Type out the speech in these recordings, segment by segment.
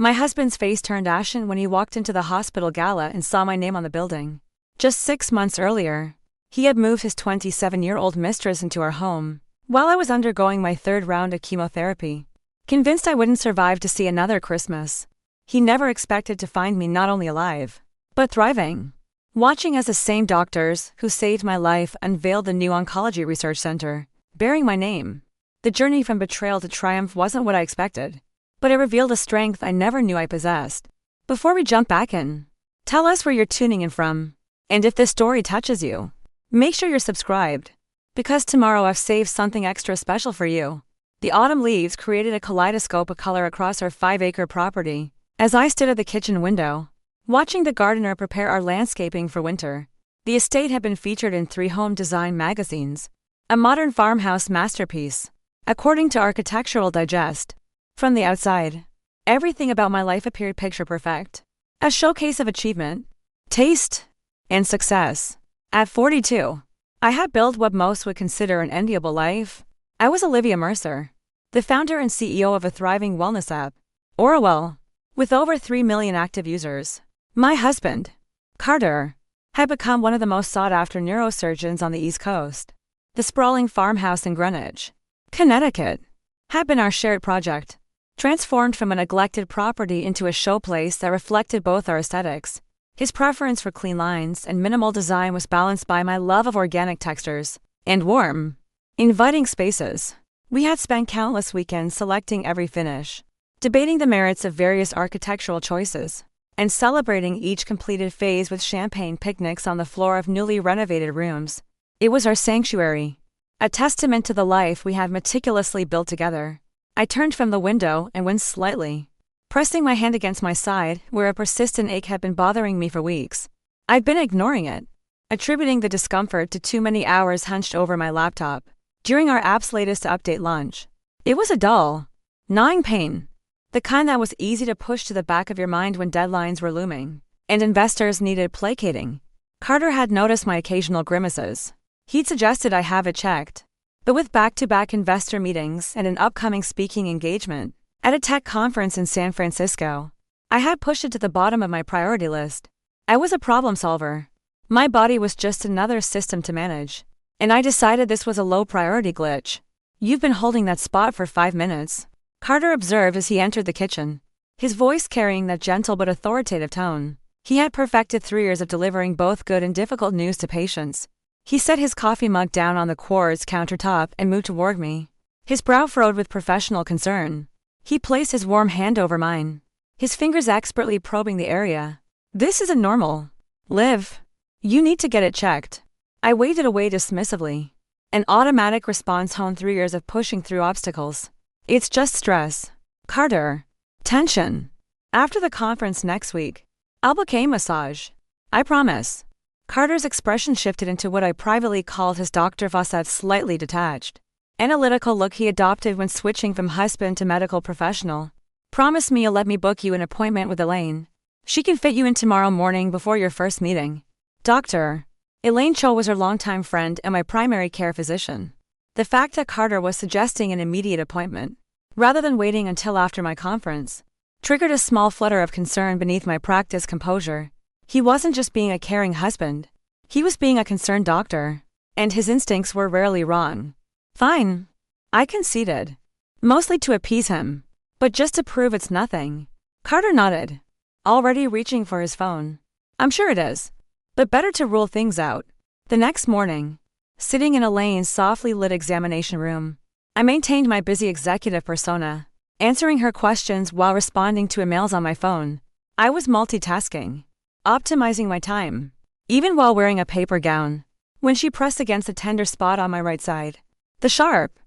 My husband's face turned ashen when he walked into the hospital gala and saw my name on the building. Just 6 months earlier, he had moved his 27-year-old mistress into our home, while I was undergoing my 3rd round of chemotherapy. Convinced I wouldn't survive to see another Christmas, he never expected to find me not only alive, but thriving. Watching as the same doctors who saved my life unveiled the new oncology research center, bearing my name. The journey from betrayal to triumph wasn't what I expected, but it revealed a strength I never knew I possessed. Before we jump back in, tell us where you're tuning in from, and if this story touches you, make sure you're subscribed, because tomorrow I've saved something extra special for you. The autumn leaves created a kaleidoscope of color across our 5-acre property. As I stood at the kitchen window, watching the gardener prepare our landscaping for winter, the estate had been featured in 3 home design magazines, a modern farmhouse masterpiece, according to Architectural Digest. From the outside, everything about my life appeared picture perfect, a showcase of achievement, taste, and success. At 42, I had built what most would consider an enviable life. I was Olivia Mercer, the founder and CEO of a thriving wellness app, Orwell, with over 3 million active users. My husband, Carter, had become one of the most sought-after neurosurgeons on the East Coast. The sprawling farmhouse in Greenwich, Connecticut, had been our shared project, transformed from a neglected property into a showplace that reflected both our aesthetics. His preference for clean lines and minimal design was balanced by my love of organic textures and warm, inviting spaces. We had spent countless weekends selecting every finish, debating the merits of various architectural choices, and celebrating each completed phase with champagne picnics on the floor of newly renovated rooms. It was our sanctuary, a testament to the life we had meticulously built together. I turned from the window and winced slightly, pressing my hand against my side where a persistent ache had been bothering me for weeks. I'd been ignoring it, attributing the discomfort to too many hours hunched over my laptop. During our app's latest update launch, it was a dull, gnawing pain, the kind that was easy to push to the back of your mind when deadlines were looming, and investors needed placating. Carter had noticed my occasional grimaces. He'd suggested I have it checked, but with back-to-back investor meetings and an upcoming speaking engagement at a tech conference in San Francisco, I had pushed it to the bottom of my priority list. I was a problem solver. My body was just another system to manage, and I decided this was a low-priority glitch. "You've been holding that spot for 5 minutes," Carter observed as he entered the kitchen, his voice carrying that gentle but authoritative tone. He had perfected 3 years of delivering both good and difficult news to patients. He set his coffee mug down on the quartz countertop and moved toward me, his brow furrowed with professional concern. He placed his warm hand over mine, his fingers expertly probing the area. "This isn't normal, Liv. You need to get it checked." I waved it away dismissively, an automatic response honed 3 years of pushing through obstacles. "It's just stress, Carter. Tension. After the conference next week, I'll book a massage. I promise." Carter's expression shifted into what I privately called his Dr. Fawcett slightly detached, analytical look he adopted when switching from husband to medical professional. "Promise me you'll let me book you an appointment with Elaine. She can fit you in tomorrow morning before your first meeting." Doctor Elaine Cho was her longtime friend and my primary care physician. The fact that Carter was suggesting an immediate appointment, rather than waiting until after my conference, triggered a small flutter of concern beneath my practiced composure. He wasn't just being a caring husband, he was being a concerned doctor, and his instincts were rarely wrong. "Fine," I conceded, mostly to appease him, but just to prove it's nothing. Carter nodded, already reaching for his phone. "I'm sure it is, but better to rule things out." The next morning, sitting in Elaine's softly lit examination room, I maintained my busy executive persona, answering her questions while responding to emails on my phone. I was multitasking, optimizing my time, even while wearing a paper gown, when she pressed against a tender spot on my right side. The sharp,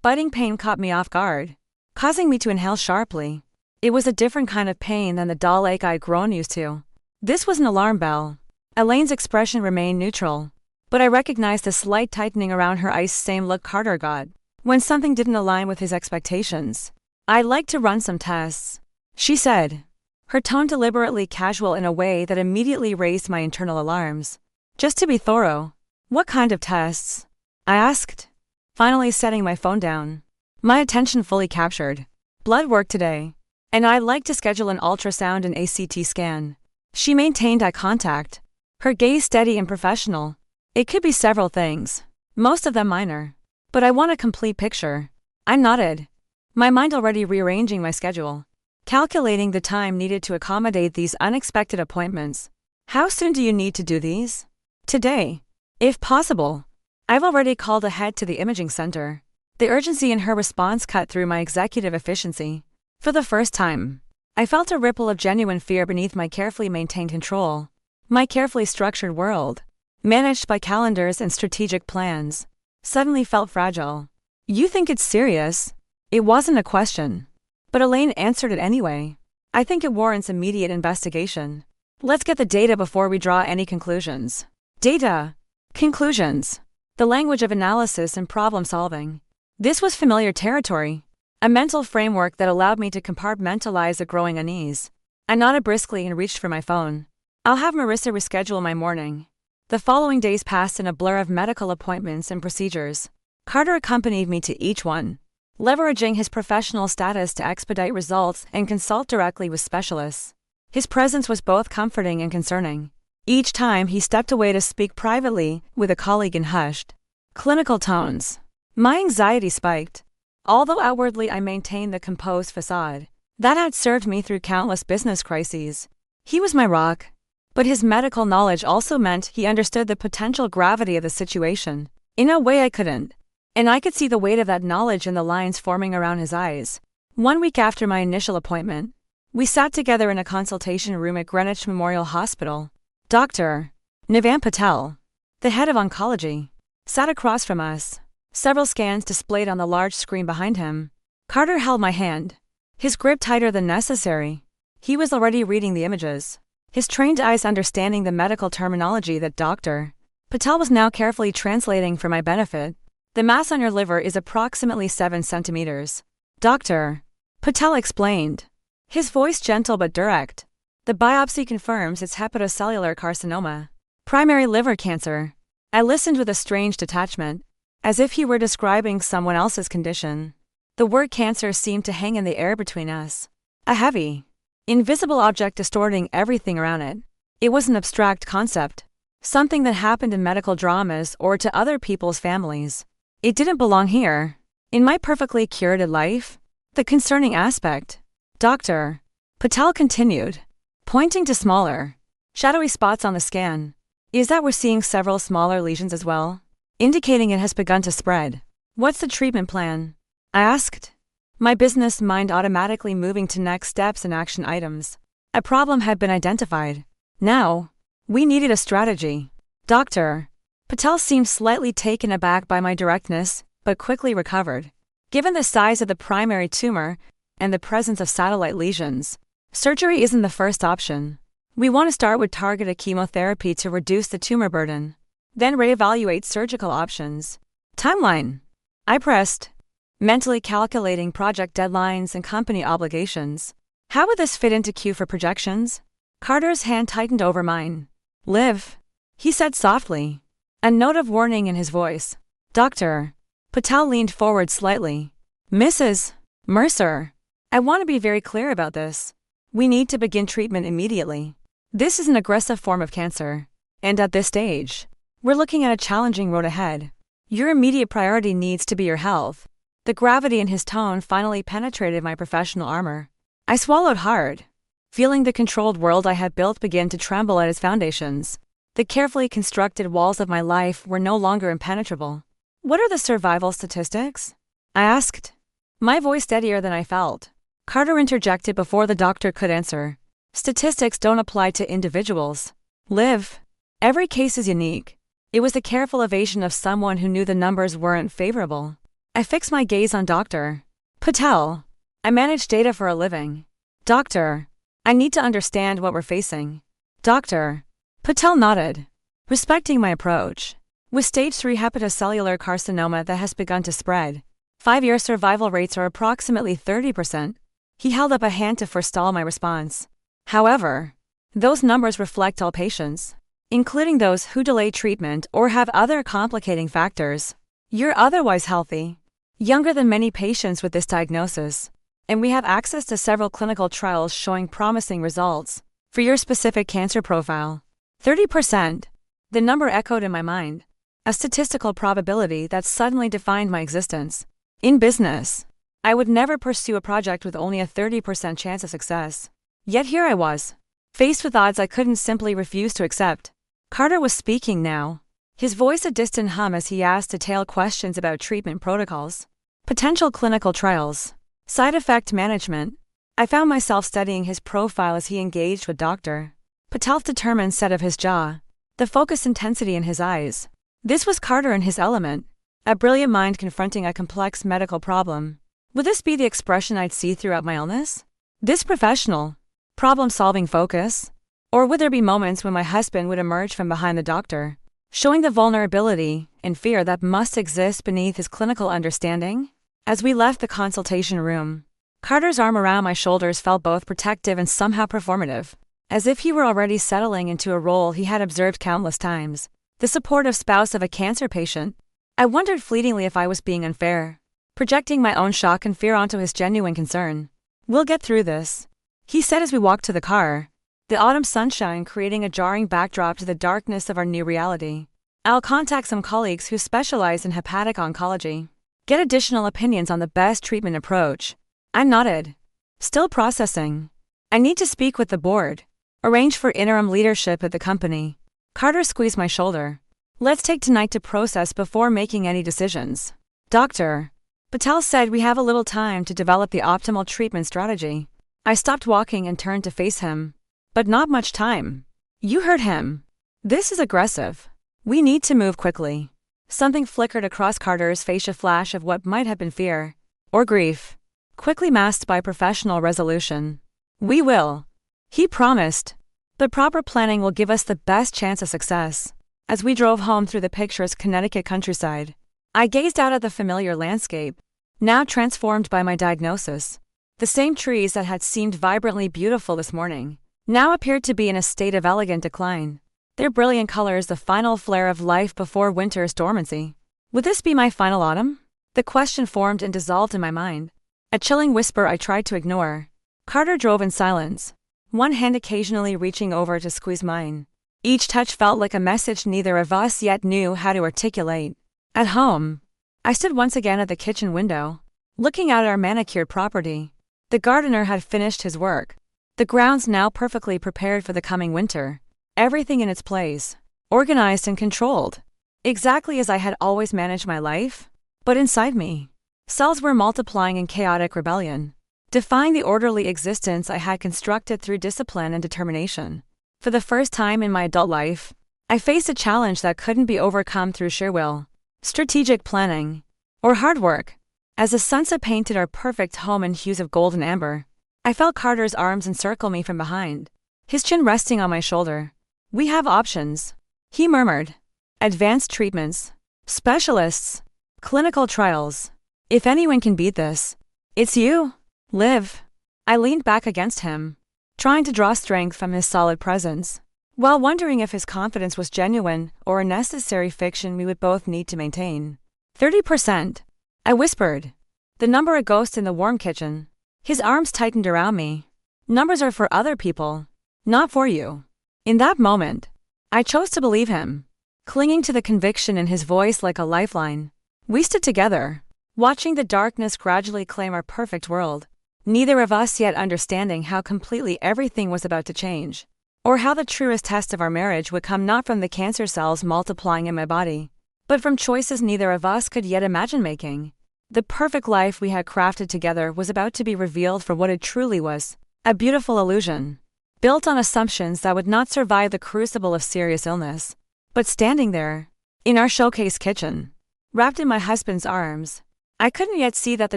biting pain caught me off guard, causing me to inhale sharply. It was a different kind of pain than the dull ache I'd grown used to. This was an alarm bell. Elaine's expression remained neutral, but I recognized the slight tightening around her eyes, same look Carter got when something didn't align with his expectations. "I'd like to run some tests," she said, her tone deliberately casual in a way that immediately raised my internal alarms. "Just to be thorough." "What kind of tests?" I asked, finally setting my phone down, my attention fully captured. "Blood work today," and I'd like to schedule an ultrasound and ACT scan. She maintained eye contact, her gaze steady and professional. It could be several things, most of them minor. But I want a complete picture. I nodded, my mind already rearranging my schedule, calculating the time needed to accommodate these unexpected appointments. How soon do you need to do these? Today, if possible. I've already called ahead to the imaging center. The urgency in her response cut through my executive efficiency. For the first time, I felt a ripple of genuine fear beneath my carefully maintained control. My carefully structured world, managed by calendars and strategic plans, suddenly felt fragile. You think it's serious? It wasn't a question. But Elaine answered it anyway. I think it warrants immediate investigation. Let's get the data before we draw any conclusions. Data. Conclusions. The language of analysis and problem solving. This was familiar territory. A mental framework that allowed me to compartmentalize a growing unease. I nodded briskly and reached for my phone. I'll have Marissa reschedule my morning. The following days passed in a blur of medical appointments and procedures. Carter accompanied me to each one, leveraging his professional status to expedite results and consult directly with specialists. His presence was both comforting and concerning. Each time he stepped away to speak privately with a colleague in hushed, clinical tones. My anxiety spiked. Although outwardly I maintained the composed facade that had served me through countless business crises. He was my rock. But his medical knowledge also meant he understood the potential gravity of the situation, in a way I couldn't. And I could see the weight of that knowledge in the lines forming around his eyes. 1 week after my initial appointment, we sat together in a consultation room at Greenwich Memorial Hospital. Dr. Nivam Patel, the head of oncology, sat across from us, several scans displayed on the large screen behind him. Carter held my hand, his grip tighter than necessary. He was already reading the images, his trained eyes understanding the medical terminology that Dr. Patel was now carefully translating for my benefit. The mass on your liver is approximately 7 centimeters. Dr. Patel explained, his voice gentle but direct. The biopsy confirms it's hepatocellular carcinoma, primary liver cancer. I listened with a strange detachment, as if he were describing someone else's condition. The word cancer seemed to hang in the air between us. A heavy, invisible object distorting everything around it. It was an abstract concept, something that happened in medical dramas or to other people's families. It didn't belong here, in my perfectly curated life. The concerning aspect, Dr. Patel continued, pointing to smaller, shadowy spots on the scan, is that we're seeing several smaller lesions as well, indicating it has begun to spread. What's the treatment plan? I asked, my business mind automatically moving to next steps and action items. A problem had been identified. Now, we needed a strategy. Dr. Patel seemed slightly taken aback by my directness, but quickly recovered. Given the size of the primary tumor and the presence of satellite lesions, surgery isn't the first option. We want to start with targeted chemotherapy to reduce the tumor burden, then reevaluate surgical options. Timeline. I pressed, mentally calculating project deadlines and company obligations. How would this fit into queue for projections? Carter's hand tightened over mine. Liv, he said softly, a note of warning in his voice. Dr. Patel leaned forward slightly. Mrs. Mercer, I want to be very clear about this. We need to begin treatment immediately. This is an aggressive form of cancer, and at this stage, we're looking at a challenging road ahead. Your immediate priority needs to be your health. The gravity in his tone finally penetrated my professional armor. I swallowed hard, feeling the controlled world I had built begin to tremble at its foundations. The carefully constructed walls of my life were no longer impenetrable. What are the survival statistics? I asked, my voice steadier than I felt. Carter interjected before the doctor could answer. Statistics don't apply to individuals. Liv, every case is unique. It was the careful evasion of someone who knew the numbers weren't favorable. I fixed my gaze on Dr. Patel. I manage data for a living. Doctor, I need to understand what we're facing. Dr. Patel nodded, respecting my approach. With stage 3 hepatocellular carcinoma that has begun to spread, 5-year survival rates are approximately 30%. He held up a hand to forestall my response. However, those numbers reflect all patients, including those who delay treatment or have other complicating factors. You're otherwise healthy, younger than many patients with this diagnosis. and we have access to several clinical trials showing promising results for your specific cancer profile. 30%. The number echoed in my mind. A statistical probability that suddenly defined my existence. In business, I would never pursue a project with only a 30% chance of success. Yet here I was, faced with odds I couldn't simply refuse to accept. Carter was speaking now, his voice a distant hum as he asked detailed questions about treatment protocols, potential clinical trials, side effect management. I found myself studying his profile as he engaged with Dr. Patel's determined set of his jaw, the focused intensity in his eyes. This was Carter in his element, a brilliant mind confronting a complex medical problem. Would this be the expression I'd see throughout my illness? This professional, problem-solving focus? Or would there be moments when my husband would emerge from behind the doctor, showing the vulnerability and fear that must exist beneath his clinical understanding? As we left the consultation room, Carter's arm around my shoulders felt both protective and somehow performative, as if he were already settling into a role he had observed countless times, the supportive spouse of a cancer patient. I wondered fleetingly if I was being unfair, projecting my own shock and fear onto his genuine concern. "We'll get through this," he said as we walked to the car, the autumn sunshine creating a jarring backdrop to the darkness of our new reality. "I'll contact some colleagues who specialize in hepatic oncology. Get additional opinions on the best treatment approach." I nodded. "Still processing. I need to speak with the board. Arrange for interim leadership at the company." Carter squeezed my shoulder. "Let's take tonight to process before making any decisions." "Dr. Patel said we have a little time to develop the optimal treatment strategy." I stopped walking and turned to face him. "But not much time." "You heard him. This is aggressive. We need to move quickly." Something flickered across Carter's face, a flash of what might have been fear or grief, quickly masked by professional resolution. "We will," he promised. "The proper planning will give us the best chance of success." As we drove home through the picturesque Connecticut countryside, I gazed out at the familiar landscape, now transformed by my diagnosis. The same trees that had seemed vibrantly beautiful this morning now appeared to be in a state of elegant decline, their brilliant colors the final flare of life before winter's dormancy. Would this be my final autumn? The question formed and dissolved in my mind, a chilling whisper I tried to ignore. Carter drove in silence, one hand occasionally reaching over to squeeze mine. Each touch felt like a message neither of us yet knew how to articulate. At home, I stood once again at the kitchen window, looking out at our manicured property. The gardener had finished his work, the grounds now perfectly prepared for the coming winter, everything in its place, organized and controlled, exactly as I had always managed my life. But inside me, cells were multiplying in chaotic rebellion, defying the orderly existence I had constructed through discipline and determination. For the first time in my adult life, I faced a challenge that couldn't be overcome through sheer will, strategic planning, or hard work. As the sunset painted our perfect home in hues of gold and amber, I felt Carter's arms encircle me from behind, his chin resting on my shoulder. "We have options," he murmured. "Advanced treatments, specialists, clinical trials. If anyone can beat this, it's you. Live." I leaned back against him, trying to draw strength from his solid presence, while wondering if his confidence was genuine or a necessary fiction we would both need to maintain. 30%, I whispered, the number a ghost in the warm kitchen. His arms tightened around me. "Numbers are for other people, not for you." In that moment, I chose to believe him, clinging to the conviction in his voice like a lifeline. We stood together, watching the darkness gradually claim our perfect world, neither of us yet understanding how completely everything was about to change, or how the truest test of our marriage would come not from the cancer cells multiplying in my body, but from choices neither of us could yet imagine making. The perfect life we had crafted together was about to be revealed for what it truly was, a beautiful illusion, built on assumptions that would not survive the crucible of serious illness. But standing there, in our showcase kitchen, wrapped in my husband's arms, I couldn't yet see that the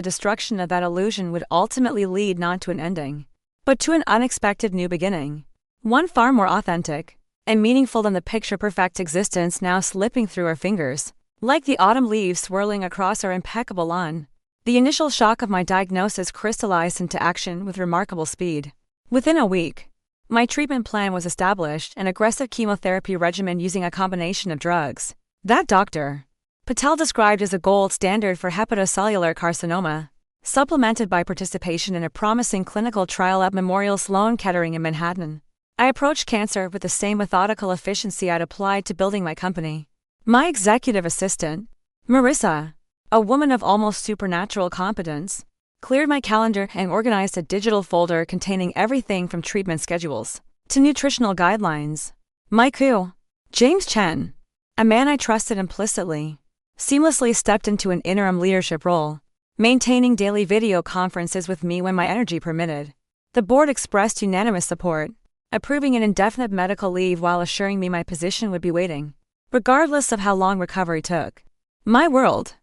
destruction of that illusion would ultimately lead not to an ending, but to an unexpected new beginning, one far more authentic and meaningful than the picture-perfect existence now slipping through our fingers. Like the autumn leaves swirling across our impeccable lawn, the initial shock of my diagnosis crystallized into action with remarkable speed. Within a week, my treatment plan was established, an aggressive chemotherapy regimen using a combination of drugs that Dr. Patel described as a gold standard for hepatocellular carcinoma. supplemented by participation in a promising clinical trial at Memorial Sloan Kettering in Manhattan. I approached cancer with the same methodical efficiency I'd applied to building my company. My executive assistant, Marissa, a woman of almost supernatural competence, cleared my calendar and organized a digital folder containing everything from treatment schedules to nutritional guidelines. My coup, James Chen, a man I trusted implicitly, seamlessly stepped into an interim leadership role, maintaining daily video conferences with me when my energy permitted. The board expressed unanimous support, approving an indefinite medical leave while assuring me my position would be waiting, regardless of how long recovery took. My world,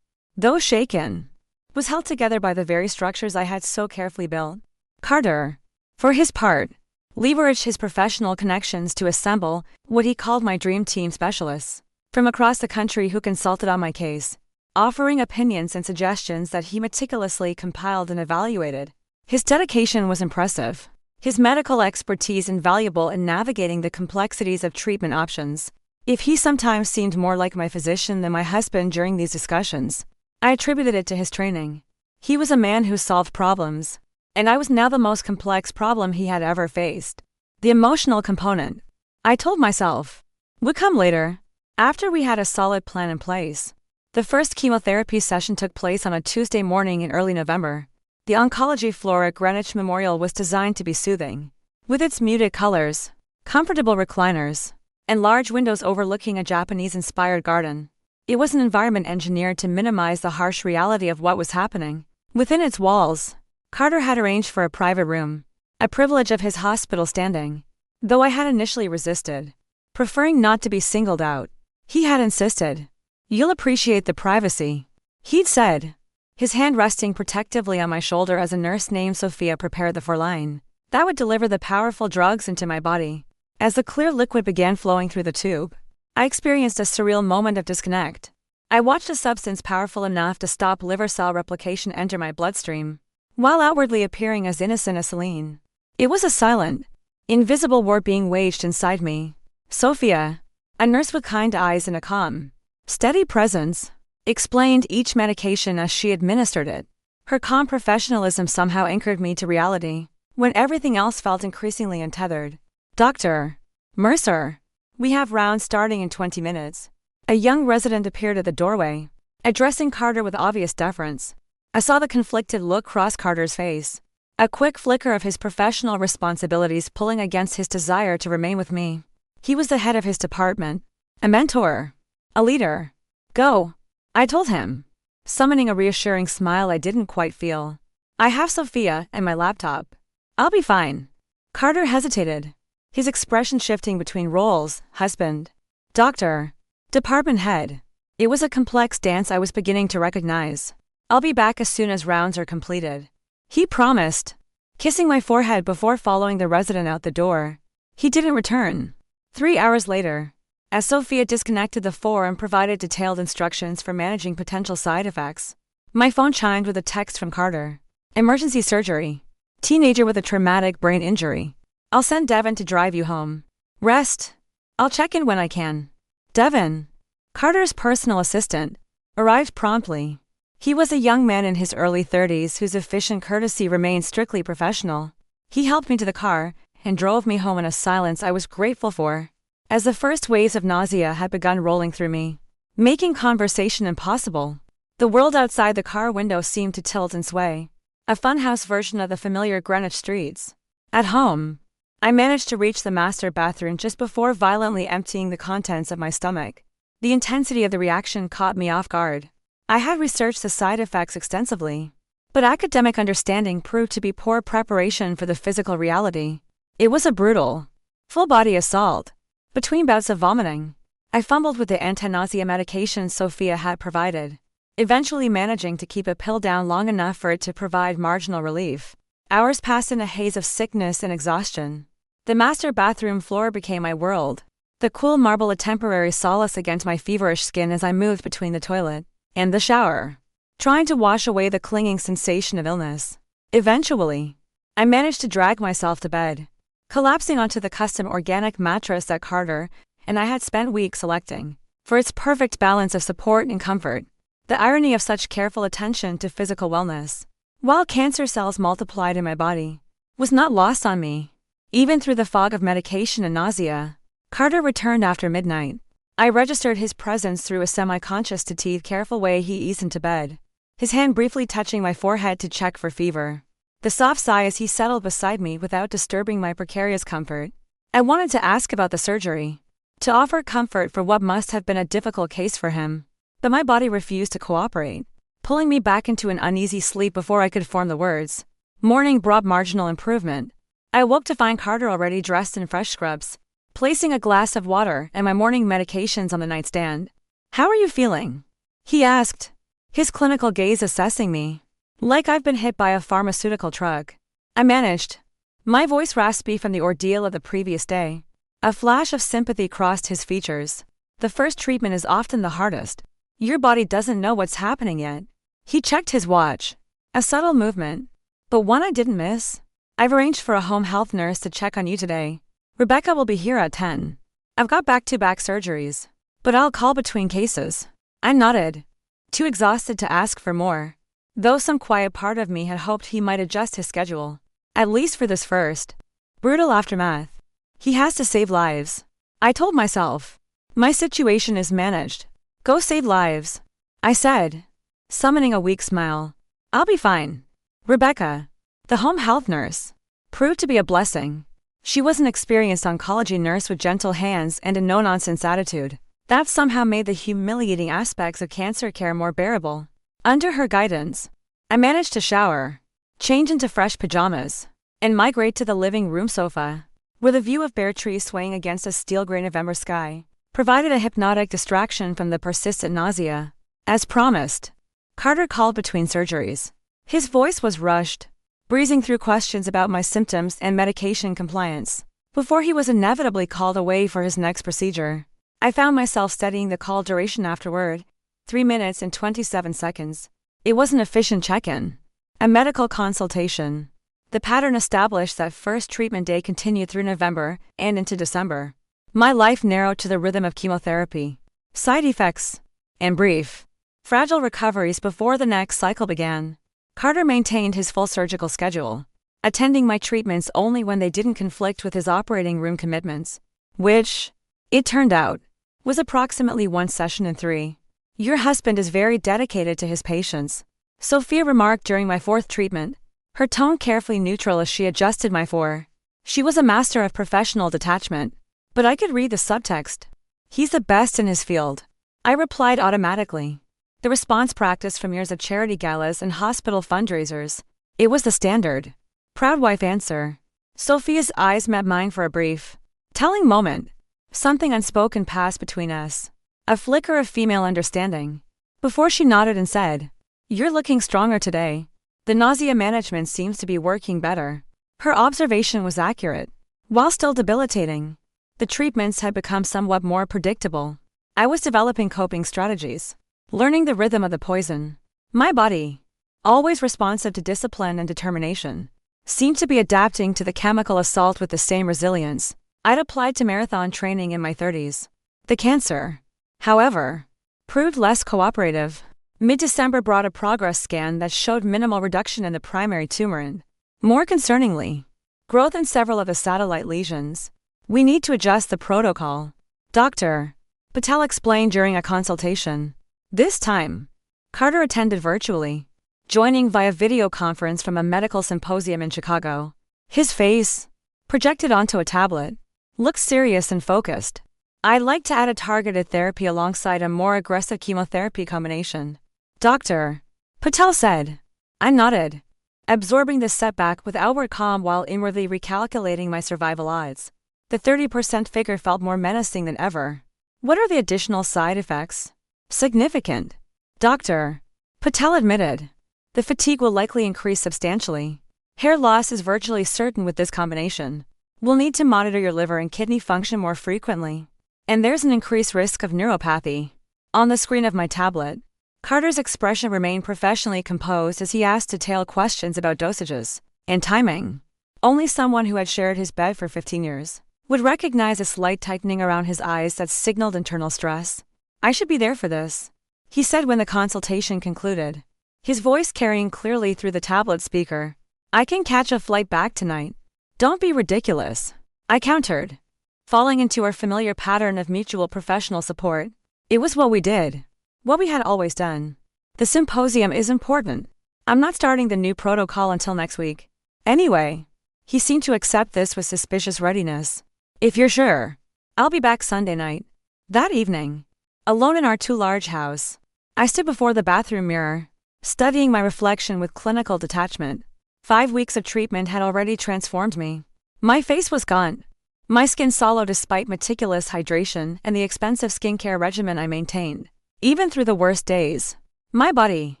though shaken, was held together by the very structures I had so carefully built. Carter, for his part, leveraged his professional connections to assemble what he called my dream team specialists from across the country who consulted on my case, offering opinions and suggestions that he meticulously compiled and evaluated. His dedication was impressive, his medical expertise invaluable in navigating the complexities of treatment options. If he sometimes seemed more like my physician than my husband during these discussions, I attributed it to his training. He was a man who solved problems, and I was now the most complex problem he had ever faced. The emotional component, I told myself, would come later, after we had a solid plan in place. The first chemotherapy session took place on a Tuesday morning in early November. The oncology floor at Greenwich Memorial was designed to be soothing, with its muted colors, comfortable recliners, and large windows overlooking a Japanese-inspired garden. It was an environment engineered to minimize the harsh reality of what was happening. Within its walls, Carter had arranged for a private room, a privilege of his hospital standing. Though I had initially resisted, preferring not to be singled out, he had insisted. "You'll appreciate the privacy," he'd said, his hand resting protectively on my shoulder as a nurse named Sophia prepared the formalin that would deliver the powerful drugs into my body. As the clear liquid began flowing through the tube, I experienced a surreal moment of disconnect. I watched a substance powerful enough to stop liver cell replication enter my bloodstream, while outwardly appearing as innocent as saline. It was a silent, invisible war being waged inside me. Sophia, a nurse with kind eyes and a calm, steady presence, explained each medication as she administered it. Her calm professionalism somehow anchored me to reality, when everything else felt increasingly untethered. "Dr. Mercer, we have rounds starting in 20 minutes. A young resident appeared at the doorway, addressing Carter with obvious deference. I saw the conflicted look cross Carter's face, a quick flicker of his professional responsibilities pulling against his desire to remain with me. He was the head of his department, a mentor, a leader. "Go," I told him, summoning a reassuring smile I didn't quite feel. "I have Sophia and my laptop. I'll be fine." Carter hesitated, his expression shifting between roles: husband, doctor, department head. It was a complex dance I was beginning to recognize. "I'll be back as soon as rounds are completed," he promised, kissing my forehead before following the resident out the door. He didn't return. 3 hours later, as Sophia disconnected the phone and provided detailed instructions for managing potential side effects, my phone chimed with a text from Carter. "Emergency surgery. Teenager with a traumatic brain injury. I'll send Devin to drive you home. Rest. I'll check in when I can." Devin, Carter's personal assistant, arrived promptly. He was a young man in his early 30s whose efficient courtesy remained strictly professional. He helped me to the car and drove me home in a silence I was grateful for, as the first waves of nausea had begun rolling through me, making conversation impossible. The world outside the car window seemed to tilt and sway, a funhouse version of the familiar Greenwich streets. At home, I managed to reach the master bathroom just before violently emptying the contents of my stomach. The intensity of the reaction caught me off guard. I had researched the side effects extensively, but academic understanding proved to be poor preparation for the physical reality. It was a brutal, full-body assault. Between bouts of vomiting, I fumbled with the anti-nausea medication Sophia had provided, eventually managing to keep a pill down long enough for it to provide marginal relief. Hours passed in a haze of sickness and exhaustion. The master bathroom floor became my world, the cool marble a temporary solace against my feverish skin as I moved between the toilet and the shower, trying to wash away the clinging sensation of illness. Eventually, I managed to drag myself to bed, collapsing onto the custom organic mattress that Carter and I had spent weeks selecting, for its perfect balance of support and comfort. The irony of such careful attention to physical wellness. while cancer cells multiplied in my body, was not lost on me. Even through the fog of medication and nausea, Carter returned after midnight. I registered his presence through a semi-conscious to teeth careful way he eased into bed, his hand briefly touching my forehead to check for fever. The soft sigh as he settled beside me without disturbing my precarious comfort. I wanted to ask about the surgery, to offer comfort for what must have been a difficult case for him, but my body refused to cooperate, pulling me back into an uneasy sleep before I could form the words. Morning brought marginal improvement. I woke to find Carter already dressed in fresh scrubs, placing a glass of water and my morning medications on the nightstand. "How are you feeling?" he asked, his clinical gaze assessing me, like I've been hit by a pharmaceutical truck. I managed, my voice raspy from the ordeal of the previous day. A flash of sympathy crossed his features. "The first treatment is often the hardest. Your body doesn't know what's happening yet." He checked his watch. A subtle movement, but one I didn't miss. "I've arranged for a home health nurse to check on you today. Rebecca will be here at 10. I've got back-to-back surgeries, but I'll call between cases." I nodded, too exhausted to ask for more, though some quiet part of me had hoped he might adjust his schedule, at least for this first brutal aftermath. He has to save lives, I told myself. My situation is managed. Go save lives, I said, summoning a weak smile. "I'll be fine." Rebecca, the home health nurse, proved to be a blessing. She was an experienced oncology nurse with gentle hands and a no-nonsense attitude that somehow made the humiliating aspects of cancer care more bearable. Under her guidance, I managed to shower, change into fresh pajamas, and migrate to the living room sofa, where the view of bare trees swaying against a steel-gray November sky provided a hypnotic distraction from the persistent nausea. As promised, Carter called between surgeries. His voice was rushed, breezing through questions about my symptoms and medication compliance, before he was inevitably called away for his next procedure. I found myself studying the call duration afterward, 3 minutes and 27 seconds. It was an efficient check-in, a medical consultation. The pattern established that first treatment day continued through November and into December. My life narrowed to the rhythm of chemotherapy, side effects, and brief, fragile recoveries before the next cycle began. Carter maintained his full surgical schedule, attending my treatments only when they didn't conflict with his operating room commitments, which, it turned out, was approximately 1 session in 3. "Your husband is very dedicated to his patients," Sophia remarked during my 4th treatment, her tone carefully neutral as she adjusted my 4. She was a master of professional detachment, but I could read the subtext. "He's the best in his field," I replied automatically. The response practiced from years of charity galas and hospital fundraisers. It was the standard, proud wife answer. Sophia's eyes met mine for a brief, telling moment. Something unspoken passed between us, a flicker of female understanding, before she nodded and said, "You're looking stronger today. The nausea management seems to be working better." Her observation was accurate. While still debilitating, the treatments had become somewhat more predictable. I was developing coping strategies, learning the rhythm of the poison. My body, always responsive to discipline and determination, seemed to be adapting to the chemical assault with the same resilience I'd applied to marathon training in my 30s. The cancer, however, proved less cooperative. Mid-December brought a progress scan that showed minimal reduction in the primary tumor and, more concerningly, growth in several of the satellite lesions. "We need to adjust the protocol," Dr. Patel explained during a consultation. This time, Carter attended virtually, joining via video conference from a medical symposium in Chicago. His face, projected onto a tablet, looked serious and focused. "I'd like to add a targeted therapy alongside a more aggressive chemotherapy combination," Dr. Patel said. I nodded, absorbing the setback with outward calm while inwardly recalculating my survival odds. The 30% figure felt more menacing than ever. "What are the additional side effects?" "Significant," Dr. Patel admitted. "The fatigue will likely increase substantially. Hair loss is virtually certain with this combination. We'll need to monitor your liver and kidney function more frequently. And there's an increased risk of neuropathy." On the screen of my tablet, Carter's expression remained professionally composed as he asked detailed questions about dosages and timing. Only someone who had shared his bed for 15 years would recognize a slight tightening around his eyes that signaled internal stress. "I should be there for this," he said when the consultation concluded. his voice carrying clearly through the tablet speaker. "I can catch a flight back tonight." "Don't be ridiculous," I countered, falling into our familiar pattern of mutual professional support. It was what we did, what we had always done. "The symposium is important. I'm not starting the new protocol until next week. Anyway." He seemed to accept this with suspicious readiness. "If you're sure, I'll be back Sunday night." That evening, alone in our too-large house, I stood before the bathroom mirror, studying my reflection with clinical detachment. 5 weeks of treatment had already transformed me. My face was gaunt, my skin sallow despite meticulous hydration and the expensive skincare regimen I maintained. Even through the worst days, my body,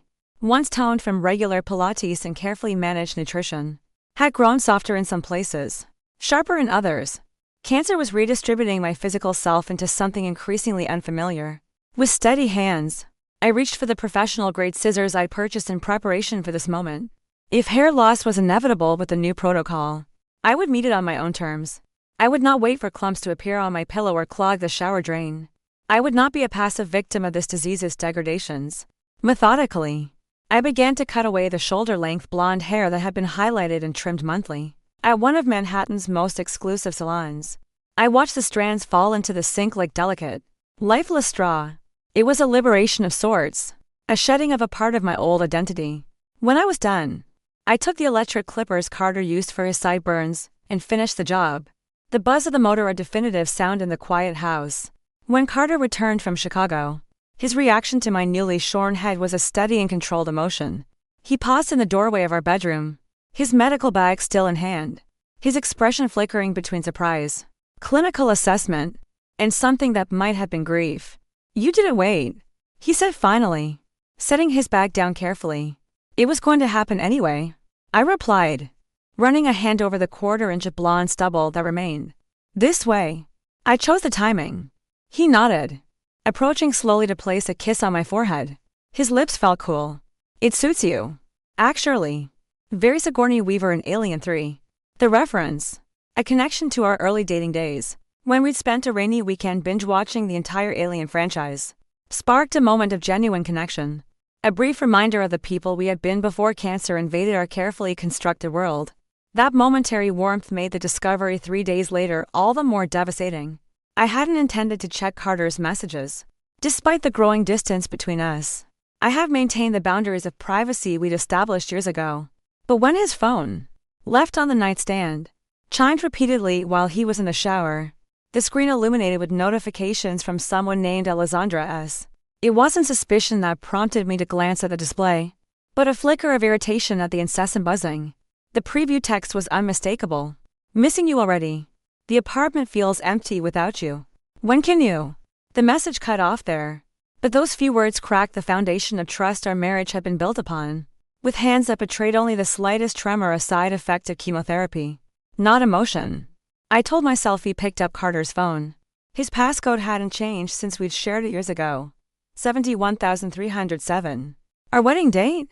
once toned from regular Pilates and carefully managed nutrition, had grown softer in some places, sharper in others. Cancer was redistributing my physical self into something increasingly unfamiliar. With steady hands, I reached for the professional-grade scissors I'd purchased in preparation for this moment. If hair loss was inevitable with the new protocol, I would meet it on my own terms. I would not wait for clumps to appear on my pillow or clog the shower drain. I would not be a passive victim of this disease's degradations. Methodically, I began to cut away the shoulder-length blonde hair that had been highlighted and trimmed monthly at one of Manhattan's most exclusive salons. I watched the strands fall into the sink like delicate, lifeless straw. It was a liberation of sorts, a shedding of a part of my old identity. When I was done, I took the electric clippers Carter used for his sideburns and finished the job. The buzz of the motor a definitive sound in the quiet house. When Carter returned from Chicago, his reaction to my newly shorn head was a steady and controlled emotion. He paused in the doorway of our bedroom, his medical bag still in hand, his expression flickering between surprise, clinical assessment, and something that might have been grief. "You didn't wait," he said finally, setting his bag down carefully. "It was going to happen anyway," I replied, running a hand over the quarter-inch of blonde stubble that remained. "This way." I chose the timing. He nodded, approaching slowly to place a kiss on my forehead. His lips felt cool. "It suits you, actually." Very Sigourney Weaver in Alien 3. The reference, a connection to our early dating days, when we'd spent a rainy weekend binge-watching the entire Alien franchise, sparked a moment of genuine connection. A brief reminder of the people we had been before cancer invaded our carefully constructed world. That momentary warmth made the discovery 3 days later all the more devastating. I hadn't intended to check Carter's messages. Despite the growing distance between us, I have maintained the boundaries of privacy we'd established years ago. But when his phone, left on the nightstand, chimed repeatedly while he was in the shower, the screen illuminated with notifications from someone named Alessandra S. It wasn't suspicion that prompted me to glance at the display, but a flicker of irritation at the incessant buzzing. The preview text was unmistakable. "Missing you already. The apartment feels empty without you. When can you?" The message cut off there, but those few words cracked the foundation of trust our marriage had been built upon. With hands that betrayed only the slightest tremor, a side effect of chemotherapy, not emotion, I told myself he picked up Carter's phone. His passcode hadn't changed since we'd shared it years ago. 71,307. Our wedding date?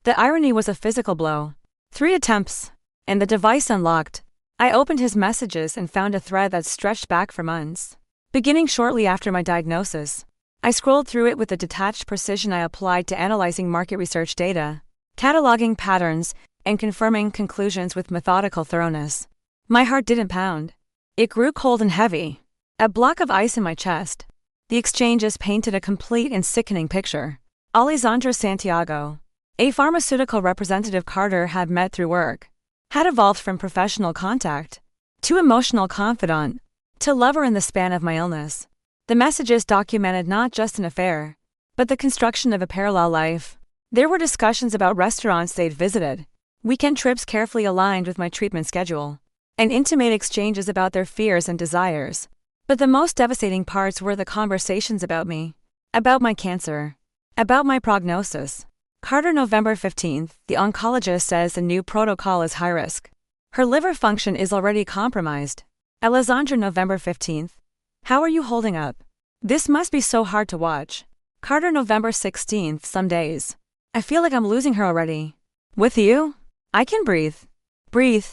The irony was a physical blow. 3 attempts, and the device unlocked. I opened his messages and found a thread that stretched back for months. Beginning shortly after my diagnosis, I scrolled through it with the detached precision I applied to analyzing market research data, cataloging patterns, and confirming conclusions with methodical thoroughness. My heart didn't pound. It grew cold and heavy, a block of ice in my chest. The exchanges painted a complete and sickening picture. Alessandra Santiago, a pharmaceutical representative Carter had met through work, had evolved from professional contact to emotional confidant to lover in the span of my illness. The messages documented not just an affair, but the construction of a parallel life. There were discussions about restaurants they'd visited, weekend trips carefully aligned with my treatment schedule, and intimate exchanges about their fears and desires. But the most devastating parts were the conversations about me, about my cancer, about my prognosis. Carter, November 15th, the oncologist says the new protocol is high risk. Her liver function is already compromised. Alessandra, November 15th. How are you holding up? This must be so hard to watch. Carter, November 16th, some days. I feel like I'm losing her already. With you? I can breathe. Breathe.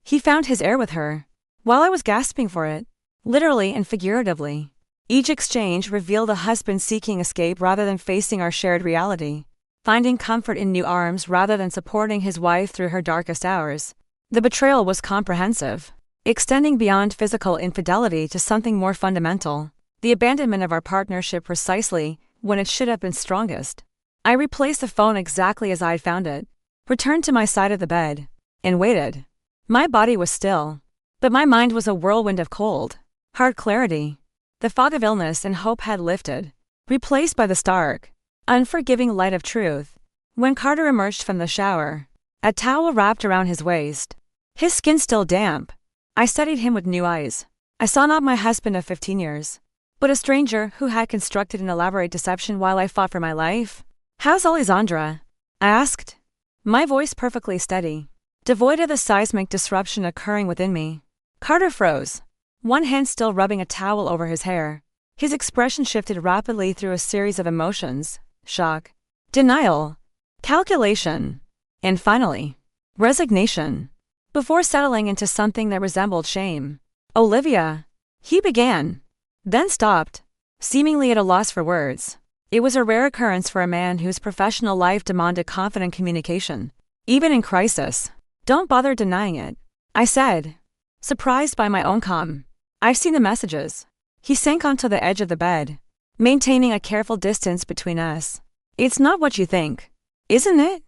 He found his air with her, while I was gasping for it, literally and figuratively. Each exchange revealed a husband seeking escape rather than facing our shared reality. finding comfort in new arms rather than supporting his wife through her darkest hours. The betrayal was comprehensive, extending beyond physical infidelity to something more fundamental, the abandonment of our partnership precisely when it should have been strongest. I replaced the phone exactly as I had found it, returned to my side of the bed, and waited. My body was still, but my mind was a whirlwind of cold, hard clarity. The fog of illness and hope had lifted, replaced by the stark, unforgiving light of truth. When Carter emerged from the shower, a towel wrapped around his waist, his skin still damp, I studied him with new eyes. I saw not my husband of 15 years, but a stranger who had constructed an elaborate deception while I fought for my life. "How's Alessandra?" I asked, my voice perfectly steady, devoid of the seismic disruption occurring within me. Carter froze, one hand still rubbing a towel over his hair. His expression shifted rapidly through a series of emotions: shock, denial, calculation, and finally, resignation, before settling into something that resembled shame. "Olivia," he began, then stopped, seemingly at a loss for words. It was a rare occurrence for a man whose professional life demanded confident communication, even in crisis. "Don't bother denying it," I said, surprised by my own calm. "I've seen the messages." He sank onto the edge of the bed, maintaining a careful distance between us. "It's not what you think, isn't it?"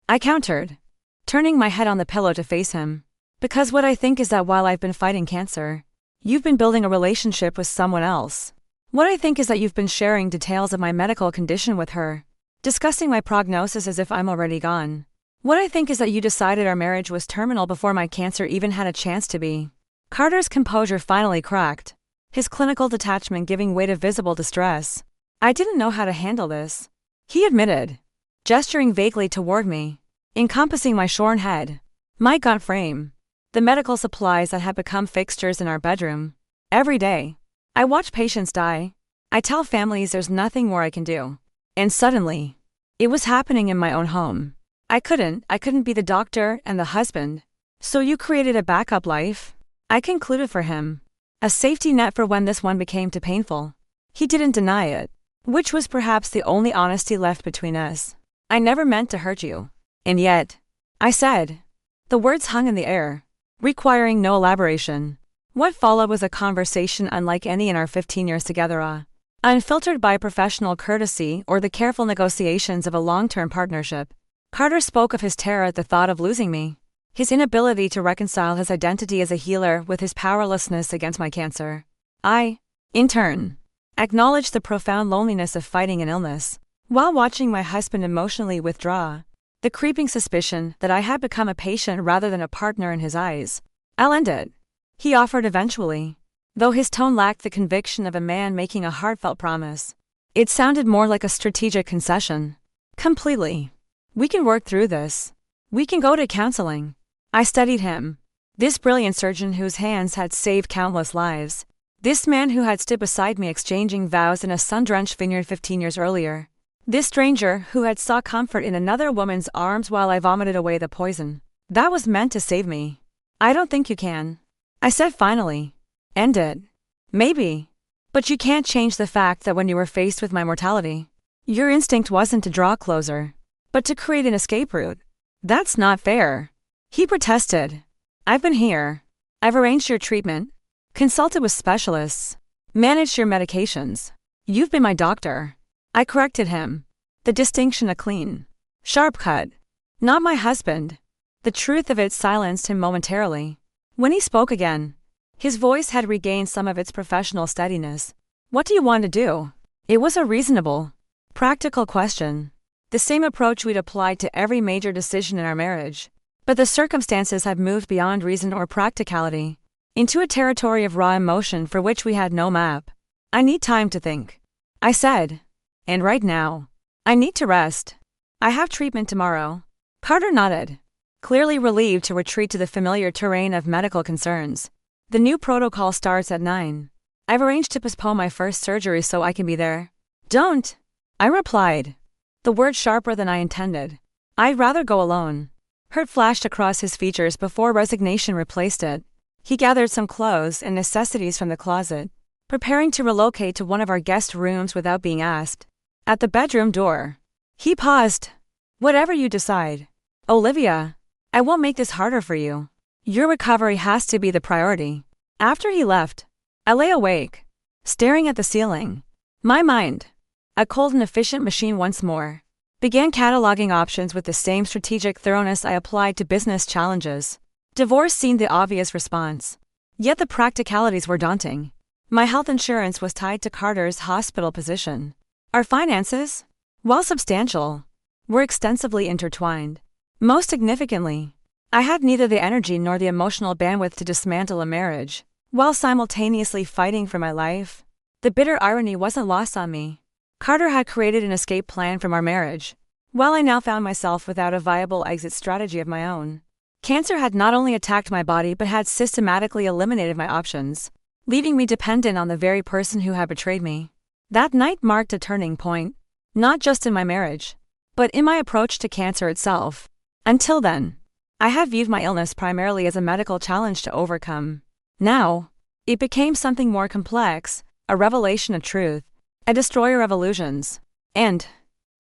I countered, turning my head on the pillow to face him. "Because what I think is that while I've been fighting cancer, you've been building a relationship with someone else. What I think is that you've been sharing details of my medical condition with her, discussing my prognosis as if I'm already gone. What I think is that you decided our marriage was terminal before my cancer even had a chance to be." Carter's composure finally cracked, his clinical detachment giving way to visible distress. "I didn't know how to handle this," he admitted, gesturing vaguely toward me, encompassing my shorn head, my gaunt frame, the medical supplies that had become fixtures in our bedroom. Every day, I watch patients die. I tell families there's nothing more I can do. And suddenly, it was happening in my own home. I couldn't be the doctor and the husband. "So you created a backup life?" I concluded for him. "A safety net for when this one became too painful." He didn't deny it, which was perhaps the only honesty left between us. "I never meant to hurt you. And yet," I said. The words hung in the air, requiring no elaboration. What followed was a conversation unlike any in our 15 years together, unfiltered by professional courtesy or the careful negotiations of a long-term partnership. Carter spoke of his terror at the thought of losing me, his inability to reconcile his identity as a healer with his powerlessness against my cancer. I, in turn, acknowledged the profound loneliness of fighting an illness, while watching my husband emotionally withdraw, the creeping suspicion that I had become a patient rather than a partner in his eyes. "I'll end it," he offered eventually, though his tone lacked the conviction of a man making a heartfelt promise. It sounded more like a strategic concession. "Completely. We can work through this. We can go to counseling." I studied him. This brilliant surgeon whose hands had saved countless lives. This man who had stood beside me exchanging vows in a sun-drenched vineyard 15 years earlier. This stranger who had sought comfort in another woman's arms while I vomited away the poison that was meant to save me. "I don't think you can," I said finally. "End it. Maybe. But you can't change the fact that when you were faced with my mortality, your instinct wasn't to draw closer, but to create an escape route. That's not fair," he protested. "I've been here. I've arranged your treatment, consulted with specialists, managed your medications. You've been my doctor." I corrected him, the distinction a clean, sharp cut. "Not my husband." The truth of it silenced him momentarily. When he spoke again, his voice had regained some of its professional steadiness. "What do you want to do?" It was a reasonable, practical question. The same approach we'd applied to every major decision in our marriage. But the circumstances had moved beyond reason or practicality, into a territory of raw emotion for which we had no map. "I need time to think," I said. "And right now, I need to rest. I have treatment tomorrow." Carter nodded, clearly relieved to retreat to the familiar terrain of medical concerns. "The new protocol starts at 9. I've arranged to postpone my first surgery so I can be there." "Don't," I replied, the word sharper than I intended. "I'd rather go alone." Hurt flashed across his features before resignation replaced it. He gathered some clothes and necessities from the closet, preparing to relocate to one of our guest rooms without being asked. At the bedroom door, he paused, Whatever you decide. Olivia, I won't make this harder for you. Your recovery has to be the priority. After he left, I lay awake, staring at the ceiling. My mind, a cold and efficient machine once more, began cataloging options with the same strategic thoroughness I applied to business challenges. Divorce seemed the obvious response. Yet the practicalities were daunting. My health insurance was tied to Carter's hospital position. Our finances, while substantial, were extensively intertwined. Most significantly, I had neither the energy nor the emotional bandwidth to dismantle a marriage, while simultaneously fighting for my life. The bitter irony wasn't lost on me. Carter had created an escape plan from our marriage, while I now found myself without a viable exit strategy of my own. Cancer had not only attacked my body but had systematically eliminated my options, leaving me dependent on the very person who had betrayed me. That night marked a turning point, not just in my marriage, but in my approach to cancer itself. Until then, I had viewed my illness primarily as a medical challenge to overcome. Now, it became something more complex, a revelation of truth, a destroyer of illusions, and,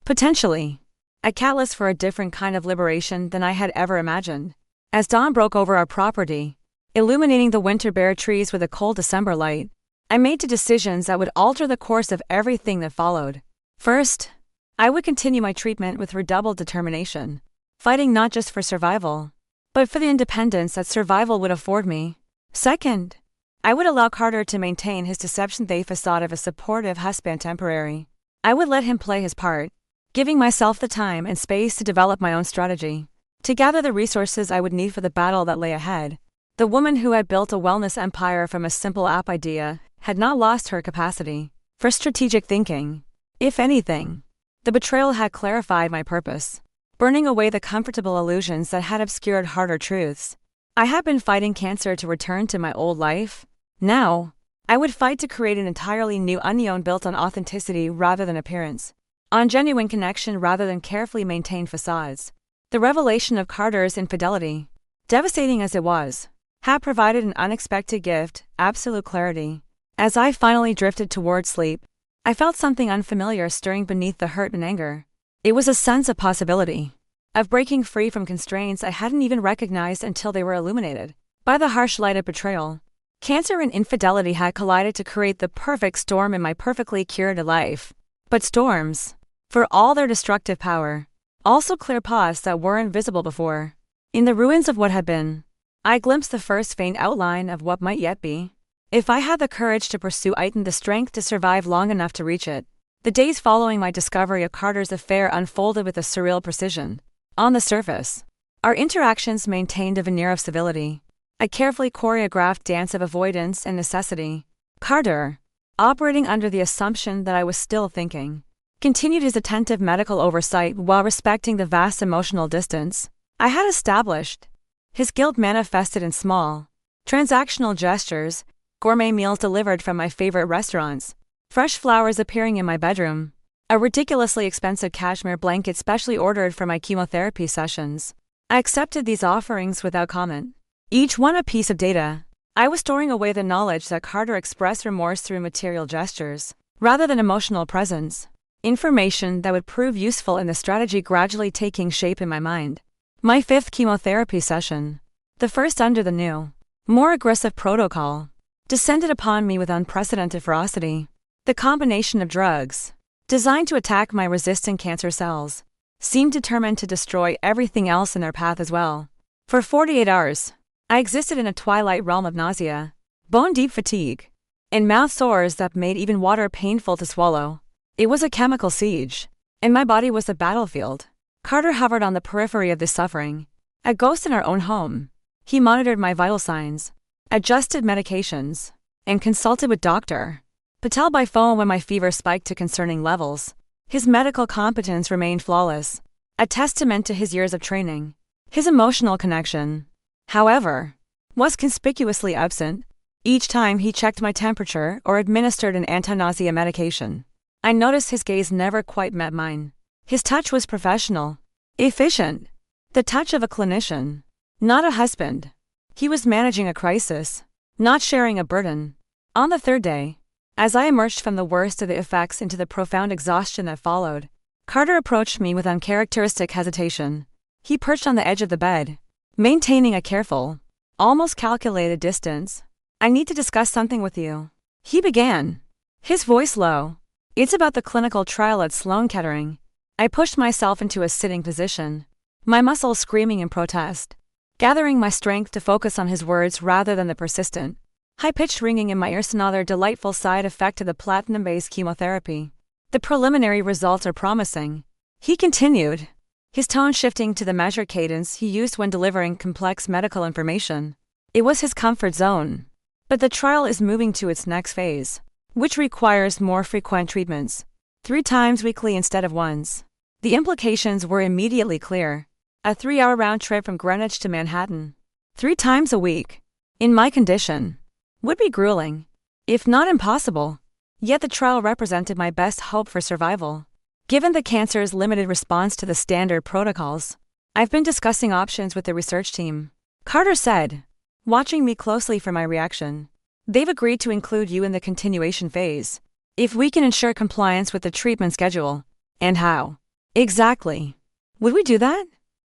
potentially, a catalyst for a different kind of liberation than I had ever imagined. As dawn broke over our property, illuminating the winter bare trees with a cold December light, I made two decisions that would alter the course of everything that followed. First, I would continue my treatment with redoubled determination, fighting not just for survival, but for the independence that survival would afford me. Second, I would allow Carter to maintain his deception-they facade of a supportive husband temporary. I would let him play his part, giving myself the time and space to develop my own strategy, to gather the resources I would need for the battle that lay ahead. The woman who had built a wellness empire from a simple app idea had not lost her capacity for strategic thinking. If anything, the betrayal had clarified my purpose, burning away the comfortable illusions that had obscured harder truths. I had been fighting cancer to return to my old life. Now, I would fight to create an entirely new union built on authenticity rather than appearance, on genuine connection rather than carefully maintained facades. The revelation of Carter's infidelity, devastating as it was, had provided an unexpected gift, absolute clarity. As I finally drifted toward sleep, I felt something unfamiliar stirring beneath the hurt and anger. It was a sense of possibility, of breaking free from constraints I hadn't even recognized until they were illuminated by the harsh light of betrayal. Cancer and infidelity had collided to create the perfect storm in my perfectly cured life. But storms, for all their destructive power, also clear paths that weren't visible before. In the ruins of what had been, I glimpsed the first faint outline of what might yet be. If I had the courage to pursue it and the strength to survive long enough to reach it. The days following my discovery of Carter's affair unfolded with a surreal precision. On the surface, our interactions maintained a veneer of civility, a carefully choreographed dance of avoidance and necessity. Carter, operating under the assumption that I was still thinking, continued his attentive medical oversight while respecting the vast emotional distance I had established. His guilt manifested in small, transactional gestures, gourmet meals delivered from my favorite restaurants, fresh flowers appearing in my bedroom, a ridiculously expensive cashmere blanket specially ordered for my chemotherapy sessions. I accepted these offerings without comment, each one a piece of data. I was storing away the knowledge that Carter expressed remorse through material gestures, rather than emotional presence, information that would prove useful in the strategy gradually taking shape in my mind. My fifth chemotherapy session, the first under the new, more aggressive protocol, descended upon me with unprecedented ferocity. The combination of drugs, designed to attack my resistant cancer cells, seemed determined to destroy everything else in their path as well. For 48 hours, I existed in a twilight realm of nausea, bone-deep fatigue, and mouth sores that made even water painful to swallow. It was a chemical siege, and my body was a battlefield. Carter hovered on the periphery of this suffering, a ghost in our own home. He monitored my vital signs, adjusted medications, and consulted with Dr. Patel by phone when my fever spiked to concerning levels. His medical competence remained flawless, a testament to his years of training. His emotional connection, however, was conspicuously absent. Each time he checked my temperature or administered an anti-nausea medication, I noticed his gaze never quite met mine. His touch was professional, efficient, the touch of a clinician, not a husband. He was managing a crisis, not sharing a burden. On the third day, as I emerged from the worst of the effects into the profound exhaustion that followed, Carter approached me with uncharacteristic hesitation. He perched on the edge of the bed, maintaining a careful, almost calculated distance. "I need to discuss something with you," he began, his voice low. "It's about the clinical trial at Sloan Kettering." I pushed myself into a sitting position, my muscles screaming in protest, gathering my strength to focus on his words rather than the persistent, high-pitched ringing in my ears. Another delightful side effect of the platinum-based chemotherapy. "The preliminary results are promising," he continued, his tone shifting to the measured cadence he used when delivering complex medical information. It was his comfort zone. "But the trial is moving to its next phase, which requires more frequent treatments, 3 times weekly instead of once." The implications were immediately clear. A 3-hour round trip from Greenwich to Manhattan, 3 times a week, in my condition, would be grueling, if not impossible. Yet the trial represented my best hope for survival. Given the cancer's limited response to the standard protocols, "I've been discussing options with the research team," Carter said, watching me closely for my reaction. "They've agreed to include you in the continuation phase, if we can ensure compliance with the treatment schedule." "And how exactly would we do that?"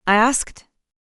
I asked,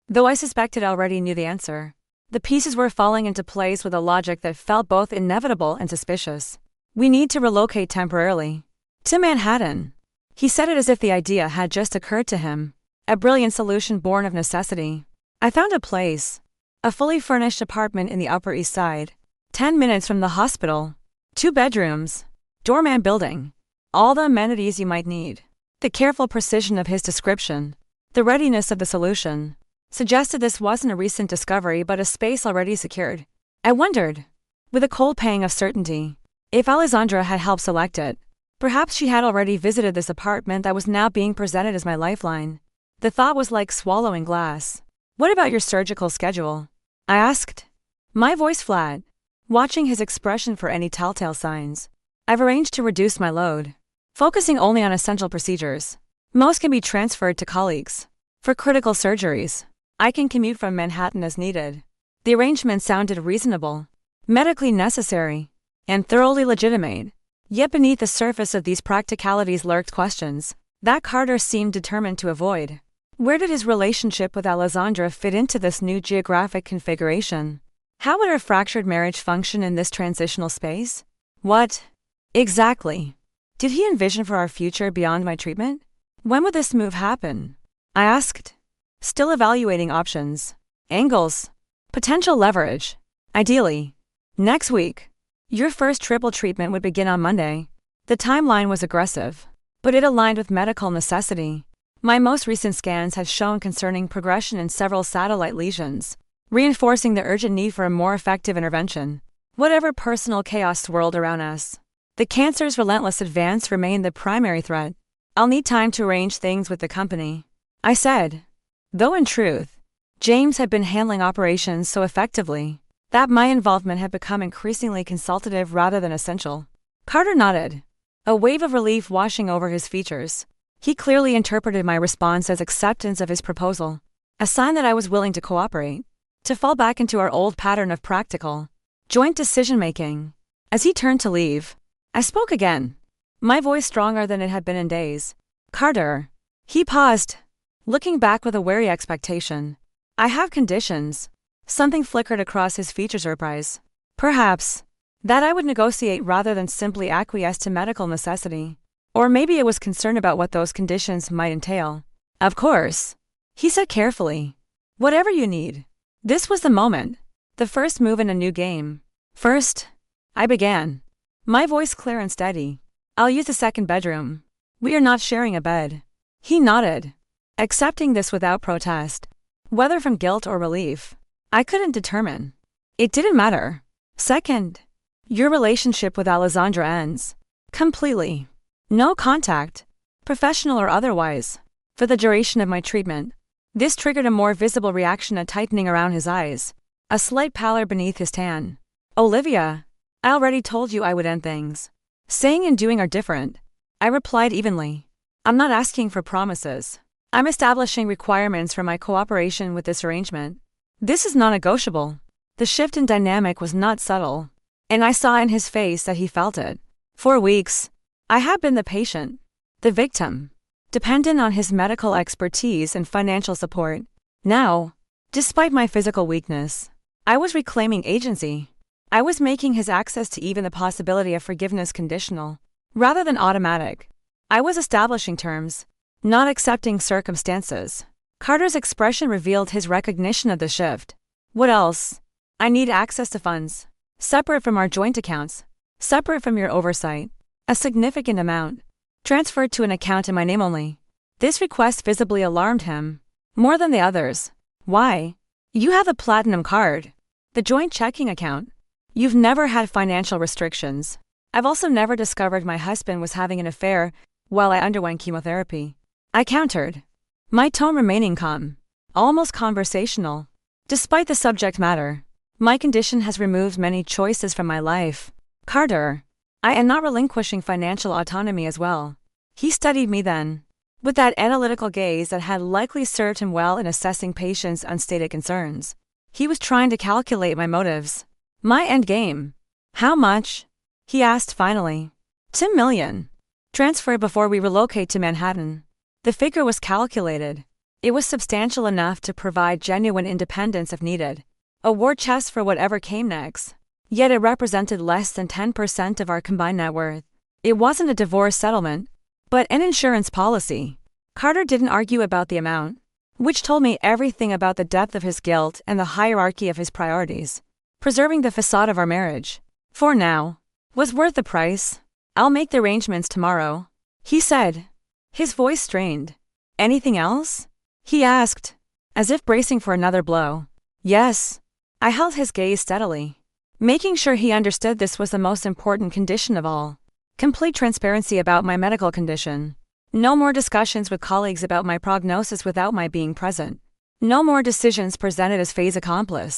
though I suspected I already knew the answer. The pieces were falling into place with a logic that felt both inevitable and suspicious. "We need to relocate temporarily to Manhattan." He said it as if the idea had just occurred to him, a brilliant solution born of necessity. "I found a place, a fully furnished apartment in the Upper East Side, 10 minutes from the hospital, 2 bedrooms, doorman building, all the amenities you might need." The careful precision of his description, the readiness of the solution, suggested this wasn't a recent discovery but a space already secured. I wondered, with a cold pang of certainty, if Alessandra had helped select it. Perhaps she had already visited this apartment that was now being presented as my lifeline. The thought was like swallowing glass. "What about your surgical schedule?" I asked, my voice flat, watching his expression for any telltale signs. "I've arranged to reduce my load, focusing only on essential procedures. Most can be transferred to colleagues. For critical surgeries, I can commute from Manhattan as needed." The arrangement sounded reasonable, medically necessary, and thoroughly legitimate. Yet beneath the surface of these practicalities lurked questions that Carter seemed determined to avoid. Where did his relationship with Alessandra fit into this new geographic configuration? How would our fractured marriage function in this transitional space? What exactly did he envision for our future beyond my treatment? When would this move happen? I asked, still evaluating options, angles, potential leverage. "Ideally, next week. Your first triple treatment would begin on Monday." The timeline was aggressive, but it aligned with medical necessity. My most recent scans had shown concerning progression in several satellite lesions, reinforcing the urgent need for a more effective intervention. Whatever personal chaos swirled around us, the cancer's relentless advance remained the primary threat. "I'll need time to arrange things with the company," I said, though in truth, James had been handling operations so effectively that my involvement had become increasingly consultative rather than essential. Carter nodded, a wave of relief washing over his features. He clearly interpreted my response as acceptance of his proposal, a sign that I was willing to cooperate, to fall back into our old pattern of practical, joint decision-making. As he turned to leave, I spoke again, my voice stronger than it had been in days. "Carter." He paused, looking back with a wary expectation. "I have conditions." Something flickered across his features. Surprise. Perhaps that I would negotiate rather than simply acquiesce to medical necessity. Or maybe it was concern about what those conditions might entail. "Of course," he said carefully. "Whatever you need." This was the moment, the first move in a new game. "First," I began, my voice clear and steady, "I'll use the second bedroom. We are not sharing a bed." He nodded, accepting this without protest. Whether from guilt or relief, I couldn't determine. It didn't matter. "Second, your relationship with Alessandra ends. Completely. No contact, professional or otherwise, for the duration of my treatment." This triggered a more visible reaction, a tightening around his eyes, a slight pallor beneath his tan. "Olivia, I already told you I would end things. Saying and doing are different," I replied evenly. "I'm not asking for promises. I'm establishing requirements for my cooperation with this arrangement. This is non-negotiable." The shift in dynamic was not subtle, and I saw in his face that he felt it. For weeks, I had been the patient, the victim, dependent on his medical expertise and financial support. Now, despite my physical weakness, I was reclaiming agency. I was making his access to even the possibility of forgiveness conditional, rather than automatic. I was establishing terms, not accepting circumstances. Carter's expression revealed his recognition of the shift. What else? I need access to funds, separate from our joint accounts, separate from your oversight. A significant amount, transferred to an account in my name only. This request visibly alarmed him, more than the others. Why? You have a platinum card, the joint checking account. You've never had financial restrictions. I've also never discovered my husband was having an affair while I underwent chemotherapy. I countered, my tone remaining calm, almost conversational. Despite the subject matter, my condition has removed many choices from my life. Carter, I am not relinquishing financial autonomy as well. He studied me then, with that analytical gaze that had likely served him well in assessing patients' unstated concerns. He was trying to calculate my motives. My end game. How much? He asked finally. $2 million. Transferred before we relocate to Manhattan. The figure was calculated. It was substantial enough to provide genuine independence if needed. A war chest for whatever came next. Yet it represented less than 10% of our combined net worth. It wasn't a divorce settlement, but an insurance policy. Carter didn't argue about the amount, which told me everything about the depth of his guilt and the hierarchy of his priorities. Preserving the facade of our marriage, for now, was worth the price. I'll make the arrangements tomorrow, he said, his voice strained. Anything else? He asked, as if bracing for another blow. Yes. I held his gaze steadily, making sure he understood this was the most important condition of all. Complete transparency about my medical condition. No more discussions with colleagues about my prognosis without my being present. No more decisions presented as fait accompli.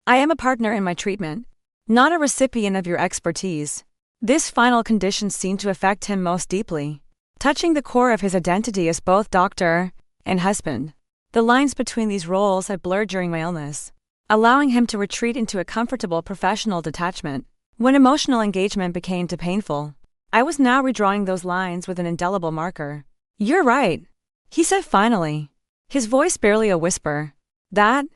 I am a partner in my treatment, not a recipient of your expertise. This final condition seemed to affect him most deeply, touching the core of his identity as both doctor and husband. The lines between these roles had blurred during my illness, allowing him to retreat into a comfortable professional detachment. When emotional engagement became too painful, I was now redrawing those lines with an indelible marker. You're right, he said finally, his voice barely a whisper. That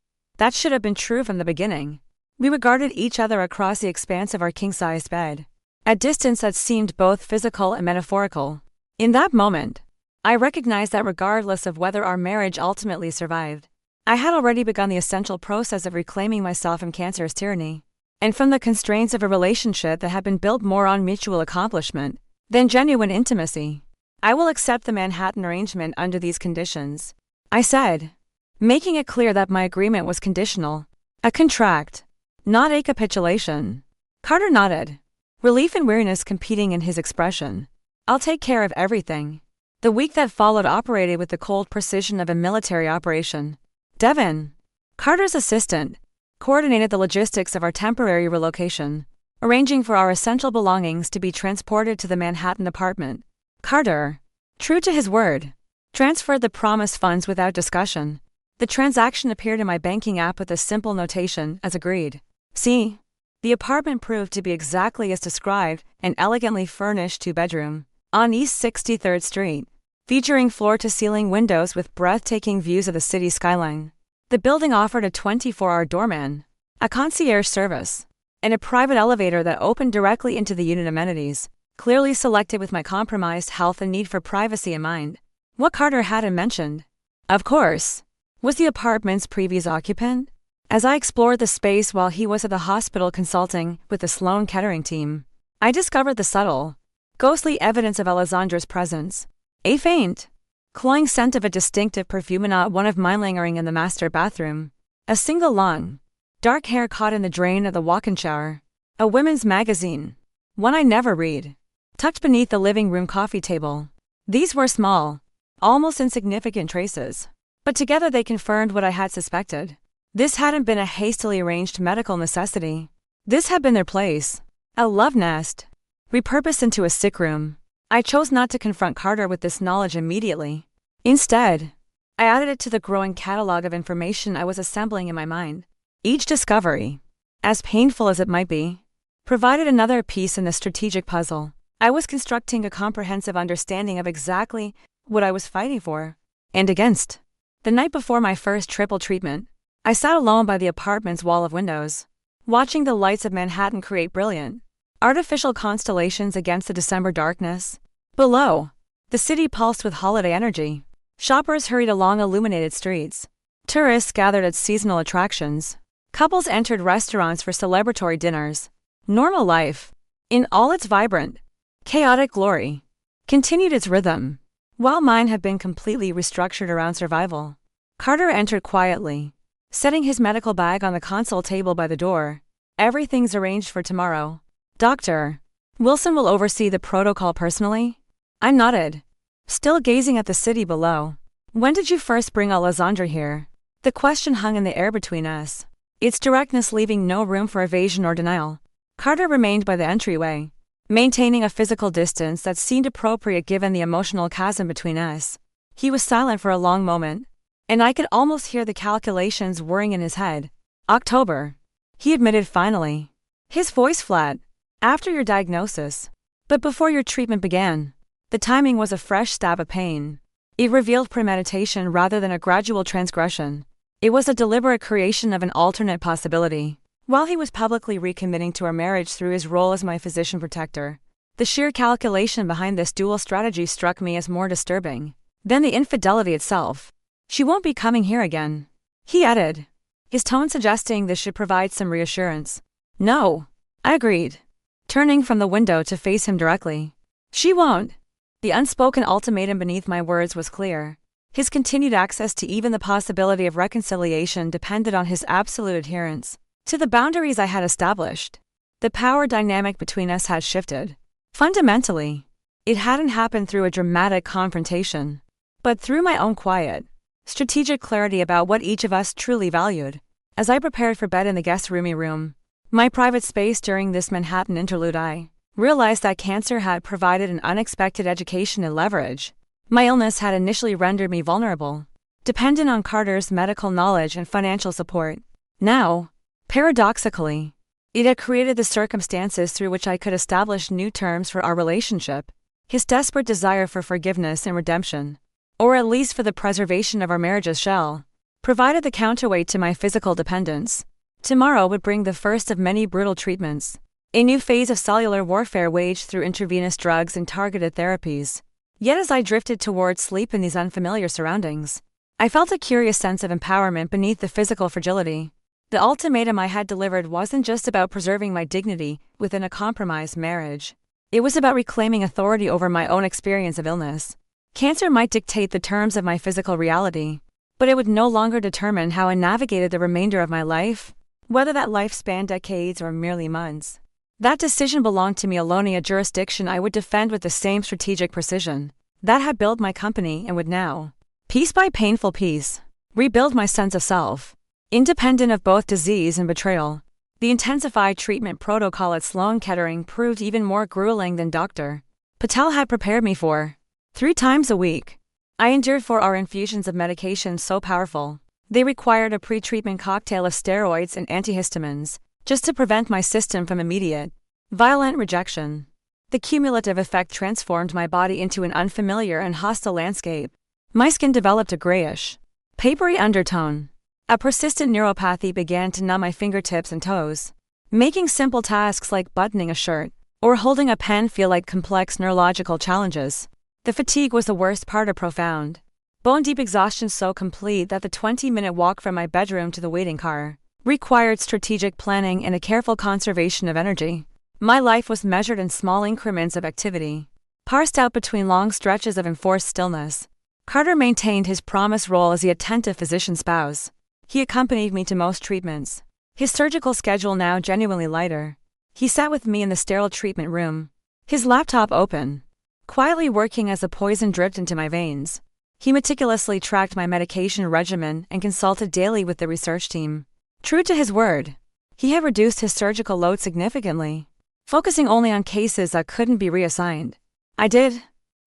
should have been true from the beginning. We regarded each other across the expanse of our king-sized bed, a distance that seemed both physical and metaphorical. In that moment, I recognized that regardless of whether our marriage ultimately survived, I had already begun the essential process of reclaiming myself from cancer's tyranny, and from the constraints of a relationship that had been built more on mutual accomplishment than genuine intimacy. I will accept the Manhattan arrangement under these conditions, I said, making it clear that my agreement was conditional, a contract, not a capitulation. Carter nodded, relief and weariness competing in his expression. I'll take care of everything. The week that followed operated with the cold precision of a military operation. Devin, Carter's assistant, coordinated the logistics of our temporary relocation, arranging for our essential belongings to be transported to the Manhattan apartment. Carter, true to his word, transferred the promised funds without discussion. The transaction appeared in my banking app with a simple notation, as agreed. See, the apartment proved to be exactly as described, an elegantly furnished two-bedroom, on East 63rd Street, featuring floor-to-ceiling windows with breathtaking views of the city skyline. The building offered a 24-hour doorman, a concierge service, and a private elevator that opened directly into the unit amenities, clearly selected with my compromised health and need for privacy in mind. What Carter hadn't mentioned, of course, was the apartment's previous occupant. As I explored the space while he was at the hospital consulting with the Sloan Kettering team, I discovered the subtle, ghostly evidence of Alessandra's presence. A faint, cloying scent of a distinctive perfume and not one of mine lingering in the master bathroom. A single long, dark hair caught in the drain of the walk-in shower. A women's magazine, one I never read, tucked beneath the living room coffee table. These were small, almost insignificant traces, but together they confirmed what I had suspected. This hadn't been a hastily arranged medical necessity. This had been their place, a love nest, repurposed into a sick room. I chose not to confront Carter with this knowledge immediately. Instead, I added it to the growing catalog of information I was assembling in my mind. Each discovery, as painful as it might be, provided another piece in the strategic puzzle. I was constructing a comprehensive understanding of exactly what I was fighting for and against. The night before my first triple treatment, I sat alone by the apartment's wall of windows, watching the lights of Manhattan create brilliant, artificial constellations against the December darkness. Below, the city pulsed with holiday energy. Shoppers hurried along illuminated streets. Tourists gathered at seasonal attractions. Couples entered restaurants for celebratory dinners. Normal life, in all its vibrant, chaotic glory, continued its rhythm, while mine had been completely restructured around survival. Carter entered quietly, setting his medical bag on the console table by the door. Everything's arranged for tomorrow. Dr. Wilson will oversee the protocol personally? I nodded, still gazing at the city below. When did you first bring Alessandra here? The question hung in the air between us, its directness leaving no room for evasion or denial. Carter remained by the entryway, maintaining a physical distance that seemed appropriate given the emotional chasm between us. He was silent for a long moment, and I could almost hear the calculations whirring in his head. October, he admitted finally, his voice flat. After your diagnosis, but before your treatment began. The timing was a fresh stab of pain. It revealed premeditation rather than a gradual transgression. It was a deliberate creation of an alternate possibility. While he was publicly recommitting to our marriage through his role as my physician protector, the sheer calculation behind this dual strategy struck me as more disturbing than the infidelity itself. She won't be coming here again, he added, his tone suggesting this should provide some reassurance. No, I agreed, turning from the window to face him directly. She won't. The unspoken ultimatum beneath my words was clear. His continued access to even the possibility of reconciliation depended on his absolute adherence to the boundaries I had established. The power dynamic between us had shifted. Fundamentally, it hadn't happened through a dramatic confrontation, but through my own quiet, strategic clarity about what each of us truly valued. As I prepared for bed in the guest roomy room, my private space during this Manhattan interlude, I realized that cancer had provided an unexpected education and leverage. My illness had initially rendered me vulnerable, dependent on Carter's medical knowledge and financial support. Now, paradoxically, it had created the circumstances through which I could establish new terms for our relationship. His desperate desire for forgiveness and redemption, or at least for the preservation of our marriage's shell, provided the counterweight to my physical dependence. Tomorrow would bring the first of many brutal treatments, a new phase of cellular warfare waged through intravenous drugs and targeted therapies. Yet as I drifted towards sleep in these unfamiliar surroundings, I felt a curious sense of empowerment beneath the physical fragility. The ultimatum I had delivered wasn't just about preserving my dignity within a compromised marriage. It was about reclaiming authority over my own experience of illness. Cancer might dictate the terms of my physical reality, but it would no longer determine how I navigated the remainder of my life, whether that life spanned decades or merely months. That decision belonged to me alone, a jurisdiction I would defend with the same strategic precision that had built my company and would now, piece by painful piece, rebuild my sense of self. Independent of both disease and betrayal, the intensified treatment protocol at Sloan Kettering proved even more grueling than Dr. Patel had prepared me for. 3 times a week, I endured 4-hour infusions of medication so powerful, they required a pre-treatment cocktail of steroids and antihistamines, just to prevent my system from immediate, violent rejection. The cumulative effect transformed my body into an unfamiliar and hostile landscape. My skin developed a grayish, papery undertone. A persistent neuropathy began to numb my fingertips and toes, making simple tasks like buttoning a shirt or holding a pen feel like complex neurological challenges. The fatigue was the worst part, of profound, bone-deep exhaustion so complete that the 20-minute walk from my bedroom to the waiting car required strategic planning and a careful conservation of energy. My life was measured in small increments of activity, parsed out between long stretches of enforced stillness. Carter maintained his promised role as the attentive physician spouse. He accompanied me to most treatments, his surgical schedule now genuinely lighter. He sat with me in the sterile treatment room, his laptop open, quietly working as the poison dripped into my veins. He meticulously tracked my medication regimen and consulted daily with the research team. True to his word, he had reduced his surgical load significantly, focusing only on cases that couldn't be reassigned. I did,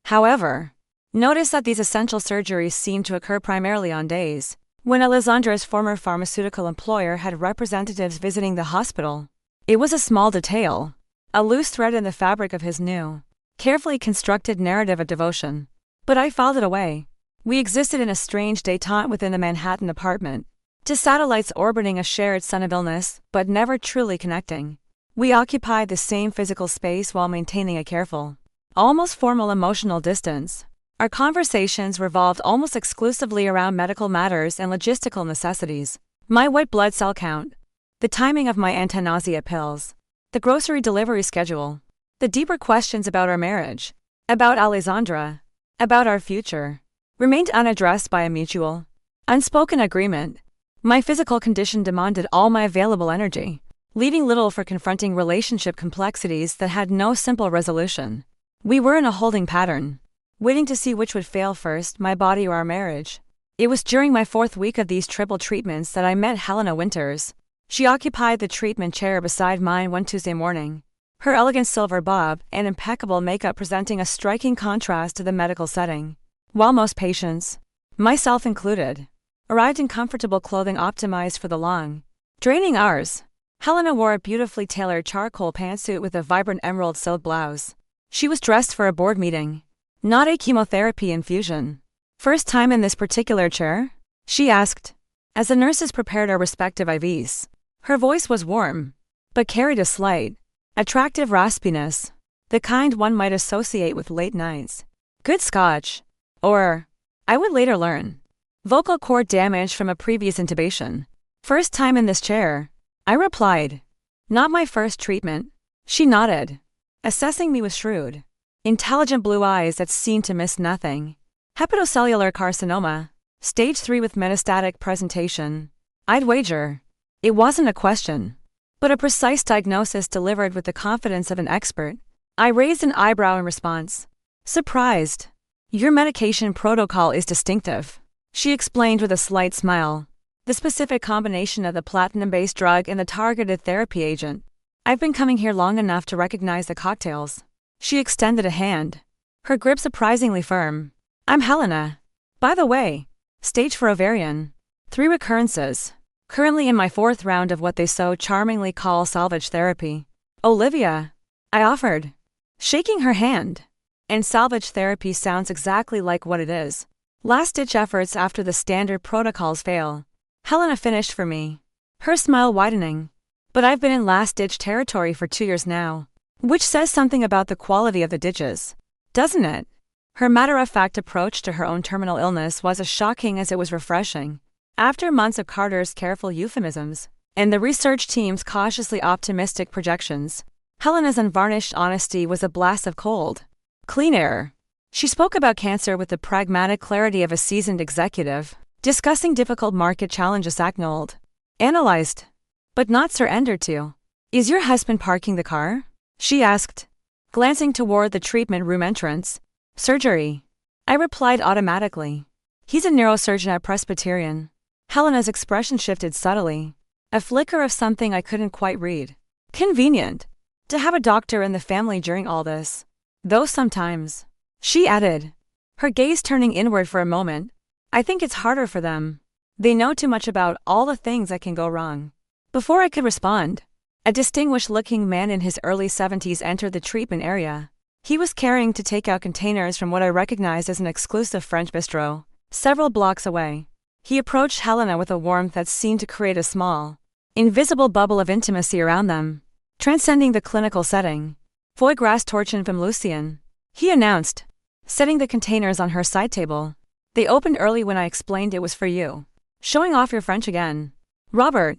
however, notice that these essential surgeries seemed to occur primarily on days when Alessandra's former pharmaceutical employer had representatives visiting the hospital. It was a small detail, a loose thread in the fabric of his new, carefully constructed narrative of devotion. But I filed it away. We existed in a strange détente within the Manhattan apartment. Two satellites orbiting a shared sun of illness, but never truly connecting. We occupied the same physical space while maintaining a careful, almost formal emotional distance. Our conversations revolved almost exclusively around medical matters and logistical necessities. My white blood cell count, the timing of my anti-nausea pills, the grocery delivery schedule, the deeper questions about our marriage, about Alessandra, about our future, remained unaddressed by a mutual, unspoken agreement. My physical condition demanded all my available energy, leaving little for confronting relationship complexities that had no simple resolution. We were in a holding pattern, waiting to see which would fail first, my body or our marriage. It was during my 4th week of these triple treatments that I met Helena Winters. She occupied the treatment chair beside mine one Tuesday morning, her elegant silver bob and impeccable makeup presenting a striking contrast to the medical setting. While most patients, myself included, arrived in comfortable clothing optimized for the long, draining hours, Helena wore a beautifully tailored charcoal pantsuit with a vibrant emerald silk blouse. She was dressed for a board meeting, not a chemotherapy infusion. "First time in this particular chair?" she asked, as the nurses prepared our respective IVs. Her voice was warm, but carried a slight, attractive raspiness, the kind one might associate with late nights. Good scotch. Or, I would later learn, vocal cord damage from a previous intubation. "First time in this chair," I replied. "Not my first treatment." She nodded, assessing me with shrewd, intelligent blue eyes that seemed to miss nothing. "Hepatocellular carcinoma, stage 3 with metastatic presentation." I'd wager it wasn't a question, but a precise diagnosis delivered with the confidence of an expert. I raised an eyebrow in response. Surprised. "Your medication protocol is distinctive," she explained with a slight smile. "The specific combination of the platinum-based drug and the targeted therapy agent. I've been coming here long enough to recognize the cocktails." She extended a hand, her grip surprisingly firm. "I'm Helena. By the way, stage 4 ovarian, 3 recurrences. Currently in my 4th round of what they so charmingly call salvage therapy." "Olivia," I offered, shaking her hand. "And salvage therapy sounds exactly like what it is. Last-ditch efforts after the standard protocols fail." Helena finished for me, her smile widening. "But I've been in last-ditch territory for 2 years now, which says something about the quality of the ditches, doesn't it?" Her matter-of-fact approach to her own terminal illness was as shocking as it was refreshing. After months of Carter's careful euphemisms and the research team's cautiously optimistic projections, Helena's unvarnished honesty was a blast of cold, clean air. She spoke about cancer with the pragmatic clarity of a seasoned executive, discussing difficult market challenges acknowledged, analyzed, but not surrendered to. "Is your husband parking the car?" she asked, glancing toward the treatment room entrance. "Surgery," I replied automatically. "He's a neurosurgeon at Presbyterian." Helena's expression shifted subtly, a flicker of something I couldn't quite read. "Convenient to have a doctor in the family during all this. Though sometimes," she added, her gaze turning inward for a moment, "I think it's harder for them. They know too much about all the things that can go wrong." Before I could respond, a distinguished-looking man in his early 70s entered the treatment area. He was carrying to take-out containers from what I recognized as an exclusive French bistro, several blocks away. He approached Helena with a warmth that seemed to create a small, invisible bubble of intimacy around them, transcending the clinical setting. "Foie gras torchon from Lucien," he announced, setting the containers on her side table. "They opened early when I explained it was for you." "Showing off your French again, Robert,"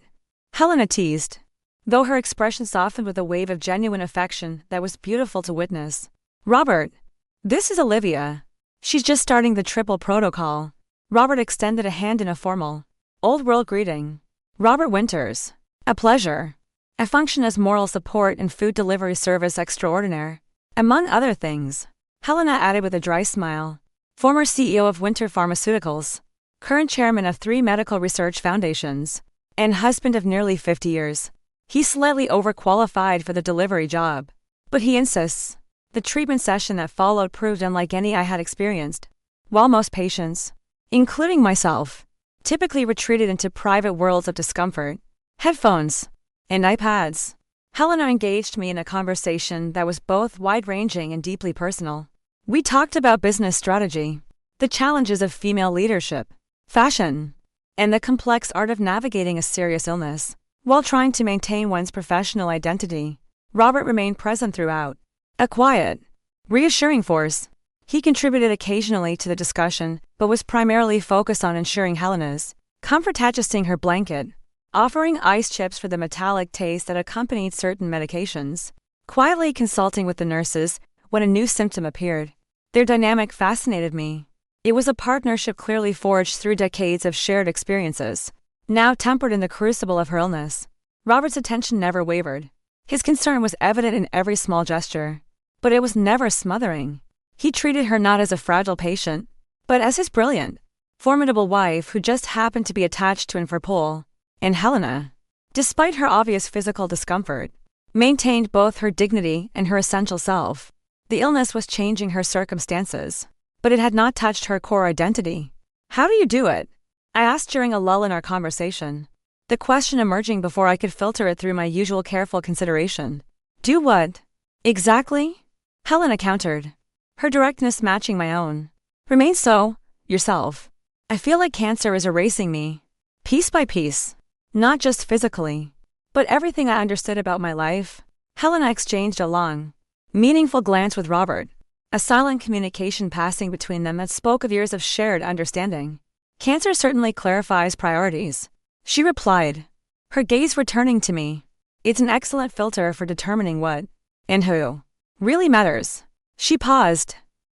Helena teased, though her expression softened with a wave of genuine affection that was beautiful to witness. "Robert, this is Olivia. She's just starting the triple protocol." Robert extended a hand in a formal, old-world greeting. "Robert Winters. A pleasure." A function as moral support and food delivery service extraordinaire, among other things, Helena added with a dry smile. "Former CEO of Winter Pharmaceuticals, current chairman of 3 medical research foundations, and husband of nearly 50 years. He's slightly overqualified for the delivery job, but he insists." The treatment session that followed proved unlike any I had experienced. While most patients, including myself, typically retreated into private worlds of discomfort, headphones, and iPads, Helena engaged me in a conversation that was both wide-ranging and deeply personal. We talked about business strategy, the challenges of female leadership, fashion, and the complex art of navigating a serious illness while trying to maintain one's professional identity. Robert remained present throughout, a quiet, reassuring force. He contributed occasionally to the discussion, but was primarily focused on ensuring Helena's comfort, adjusting her blanket, offering ice chips for the metallic taste that accompanied certain medications, quietly consulting with the nurses when a new symptom appeared. Their dynamic fascinated me. It was a partnership clearly forged through decades of shared experiences, now tempered in the crucible of her illness. Robert's attention never wavered. His concern was evident in every small gesture, but it was never smothering. He treated her not as a fragile patient, but as his brilliant, formidable wife who just happened to be attached to him for pull. And Helena, despite her obvious physical discomfort, maintained both her dignity and her essential self. The illness was changing her circumstances, but it had not touched her core identity. "How do you do it?" I asked during a lull in our conversation, the question emerging before I could filter it through my usual careful consideration. "Do what? Exactly?" Helena countered, her directness matching my own. "Remain so, yourself. I feel like cancer is erasing me, piece by piece, not just physically, but everything I understood about my life." Helena exchanged a long, meaningful glance with Robert, a silent communication passing between them that spoke of years of shared understanding. "Cancer certainly clarifies priorities," she replied, her gaze returning to me. "It's an excellent filter for determining what, and who, really matters." She paused,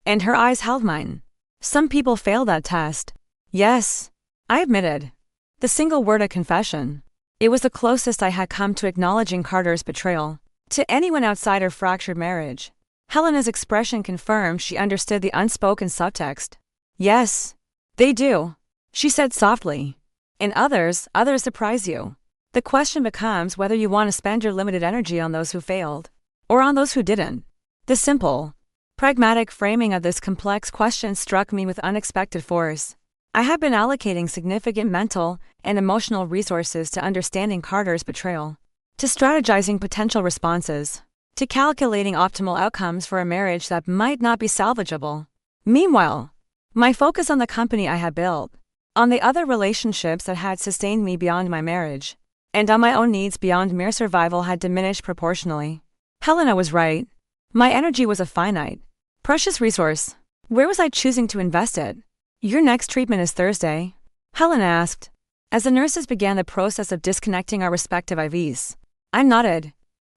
and her eyes held mine. "Some people fail that test." "Yes," I admitted. The single word a confession. It was the closest I had come to acknowledging Carter's betrayal to anyone outside her fractured marriage. Helena's expression confirmed she understood the unspoken subtext. "Yes, they do," she said softly. "And others surprise you. The question becomes whether you want to spend your limited energy on those who failed, or on those who didn't." The simple, pragmatic framing of this complex question struck me with unexpected force. I had been allocating significant mental and emotional resources to understanding Carter's betrayal, to strategizing potential responses, to calculating optimal outcomes for a marriage that might not be salvageable. Meanwhile, my focus on the company I had built, on the other relationships that had sustained me beyond my marriage, and on my own needs beyond mere survival had diminished proportionally. Helena was right. My energy was a finite, precious resource. Where was I choosing to invest it? "Your next treatment is Thursday?" Helena asked, as the nurses began the process of disconnecting our respective IVs. I nodded,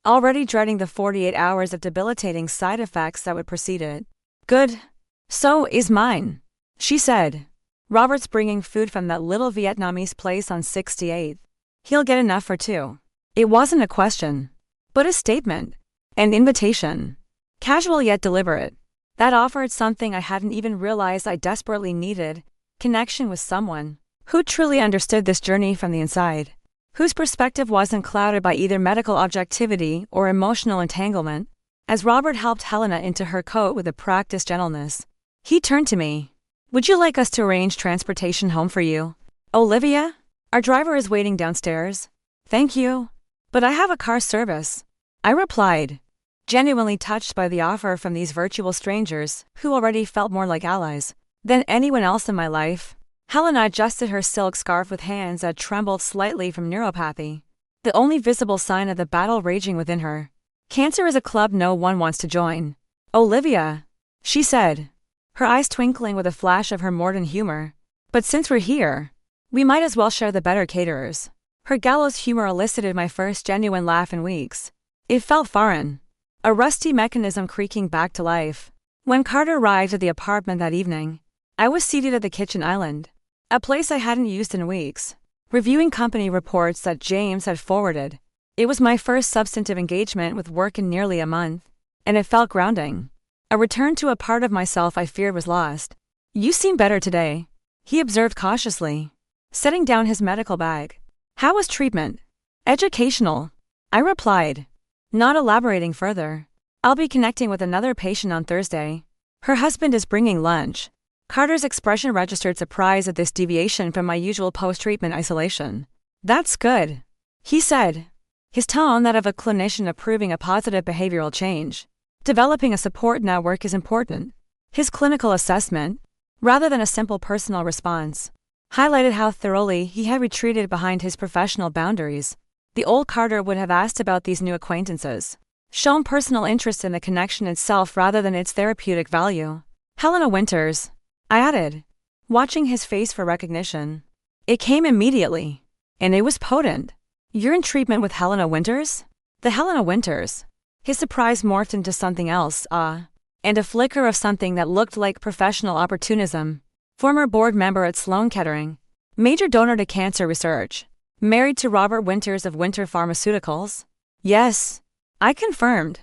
already dreading the 48 hours of debilitating side effects that would precede it. "Good. So is mine," she said. "Robert's bringing food from that little Vietnamese place on 68th. He'll get enough for two." It wasn't a question, but a statement, an invitation. Casual yet deliberate. That offered something I hadn't even realized I desperately needed: connection with someone who truly understood this journey from the inside, whose perspective wasn't clouded by either medical objectivity or emotional entanglement. As Robert helped Helena into her coat with a practiced gentleness, he turned to me. "Would you like us to arrange transportation home for you, Olivia? Our driver is waiting downstairs." "Thank you, but I have a car service," I replied, genuinely touched by the offer from these virtual strangers who already felt more like allies than anyone else in my life. Helena adjusted her silk scarf with hands that trembled slightly from neuropathy, the only visible sign of the battle raging within her. "Cancer is a club no one wants to join, Olivia," she said, her eyes twinkling with a flash of her mordant humor. "But since we're here, we might as well share the better caterers." Her gallows humor elicited my first genuine laugh in weeks. It felt foreign, a rusty mechanism creaking back to life. When Carter arrived at the apartment that evening, I was seated at the kitchen island, a place I hadn't used in weeks, reviewing company reports that James had forwarded. It was my first substantive engagement with work in nearly a month, and it felt grounding. A return to a part of myself I feared was lost. "You seem better today," he observed cautiously, setting down his medical bag. "How was treatment?" "Educational," I replied, not elaborating further. "I'll be connecting with another patient on Thursday. Her husband is bringing lunch." Carter's expression registered surprise at this deviation from my usual post-treatment isolation. "That's good," he said, his tone that of a clinician approving a positive behavioral change. "Developing a support network is important." His clinical assessment, rather than a simple personal response, highlighted how thoroughly he had retreated behind his professional boundaries. The old Carter would have asked about these new acquaintances, shown personal interest in the connection itself rather than its therapeutic value. Helena Winters, I added, watching his face for recognition. It came immediately, and it was potent. You're in treatment with Helena Winters? The Helena Winters. His surprise morphed into something else, and a flicker of something that looked like professional opportunism. Former board member at Sloan Kettering, major donor to cancer research, married to Robert Winters of Winter Pharmaceuticals? Yes, I confirmed,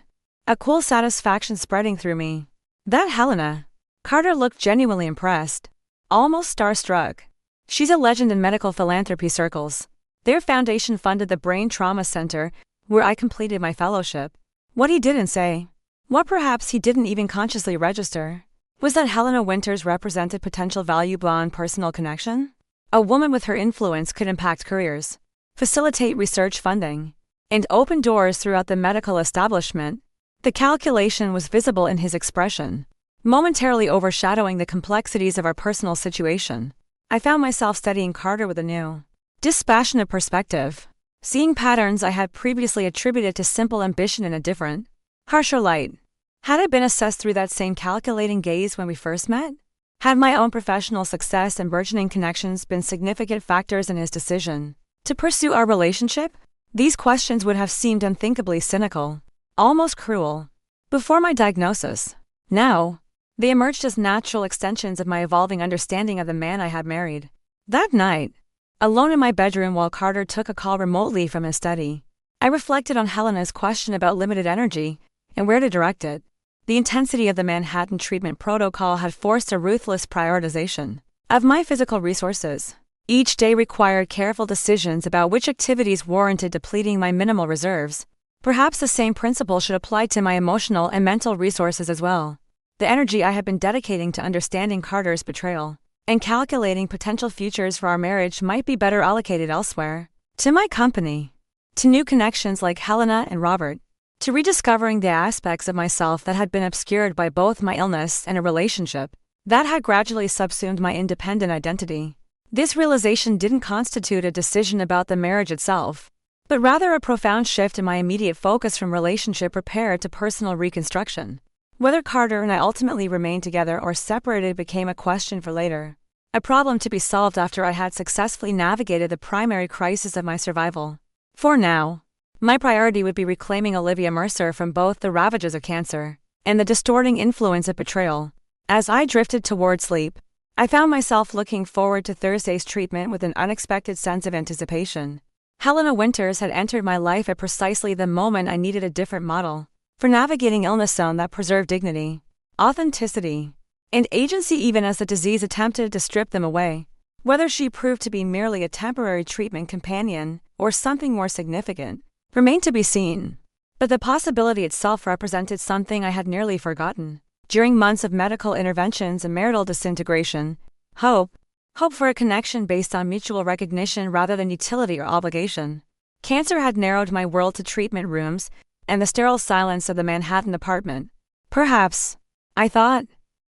a cool satisfaction spreading through me. That Helena. Carter looked genuinely impressed, almost starstruck. She's a legend in medical philanthropy circles. Their foundation funded the Brain Trauma Center, where I completed my fellowship. What he didn't say, what perhaps he didn't even consciously register, was that Helena Winters represented potential value beyond personal connection. A woman with her influence could impact careers, facilitate research funding, and open doors throughout the medical establishment. The calculation was visible in his expression, momentarily overshadowing the complexities of our personal situation. I found myself studying Carter with a new, dispassionate perspective, seeing patterns I had previously attributed to simple ambition in a different, harsher light. Had I been assessed through that same calculating gaze when we first met? Had my own professional success and burgeoning connections been significant factors in his decision to pursue our relationship? These questions would have seemed unthinkably cynical, almost cruel, before my diagnosis. Now, they emerged as natural extensions of my evolving understanding of the man I had married. That night, alone in my bedroom while Carter took a call remotely from his study, I reflected on Helena's question about limited energy and where to direct it. The intensity of the Manhattan treatment protocol had forced a ruthless prioritization of my physical resources. Each day required careful decisions about which activities warranted depleting my minimal reserves. Perhaps the same principle should apply to my emotional and mental resources as well. The energy I had been dedicating to understanding Carter's betrayal and calculating potential futures for our marriage might be better allocated elsewhere. To my company, to new connections like Helena and Robert, to rediscovering the aspects of myself that had been obscured by both my illness and a relationship that had gradually subsumed my independent identity. This realization didn't constitute a decision about the marriage itself, but rather a profound shift in my immediate focus from relationship repair to personal reconstruction. Whether Carter and I ultimately remained together or separated became a question for later, a problem to be solved after I had successfully navigated the primary crisis of my survival. For now, my priority would be reclaiming Olivia Mercer from both the ravages of cancer and the distorting influence of betrayal. As I drifted toward sleep, I found myself looking forward to Thursday's treatment with an unexpected sense of anticipation. Helena Winters had entered my life at precisely the moment I needed a different model for navigating illness zone that preserved dignity, authenticity, and agency even as the disease attempted to strip them away. Whether she proved to be merely a temporary treatment companion or something more significant remained to be seen. But the possibility itself represented something I had nearly forgotten. During months of medical interventions and marital disintegration, hope for a connection based on mutual recognition rather than utility or obligation. Cancer had narrowed my world to treatment rooms and the sterile silence of the Manhattan apartment. Perhaps, I thought,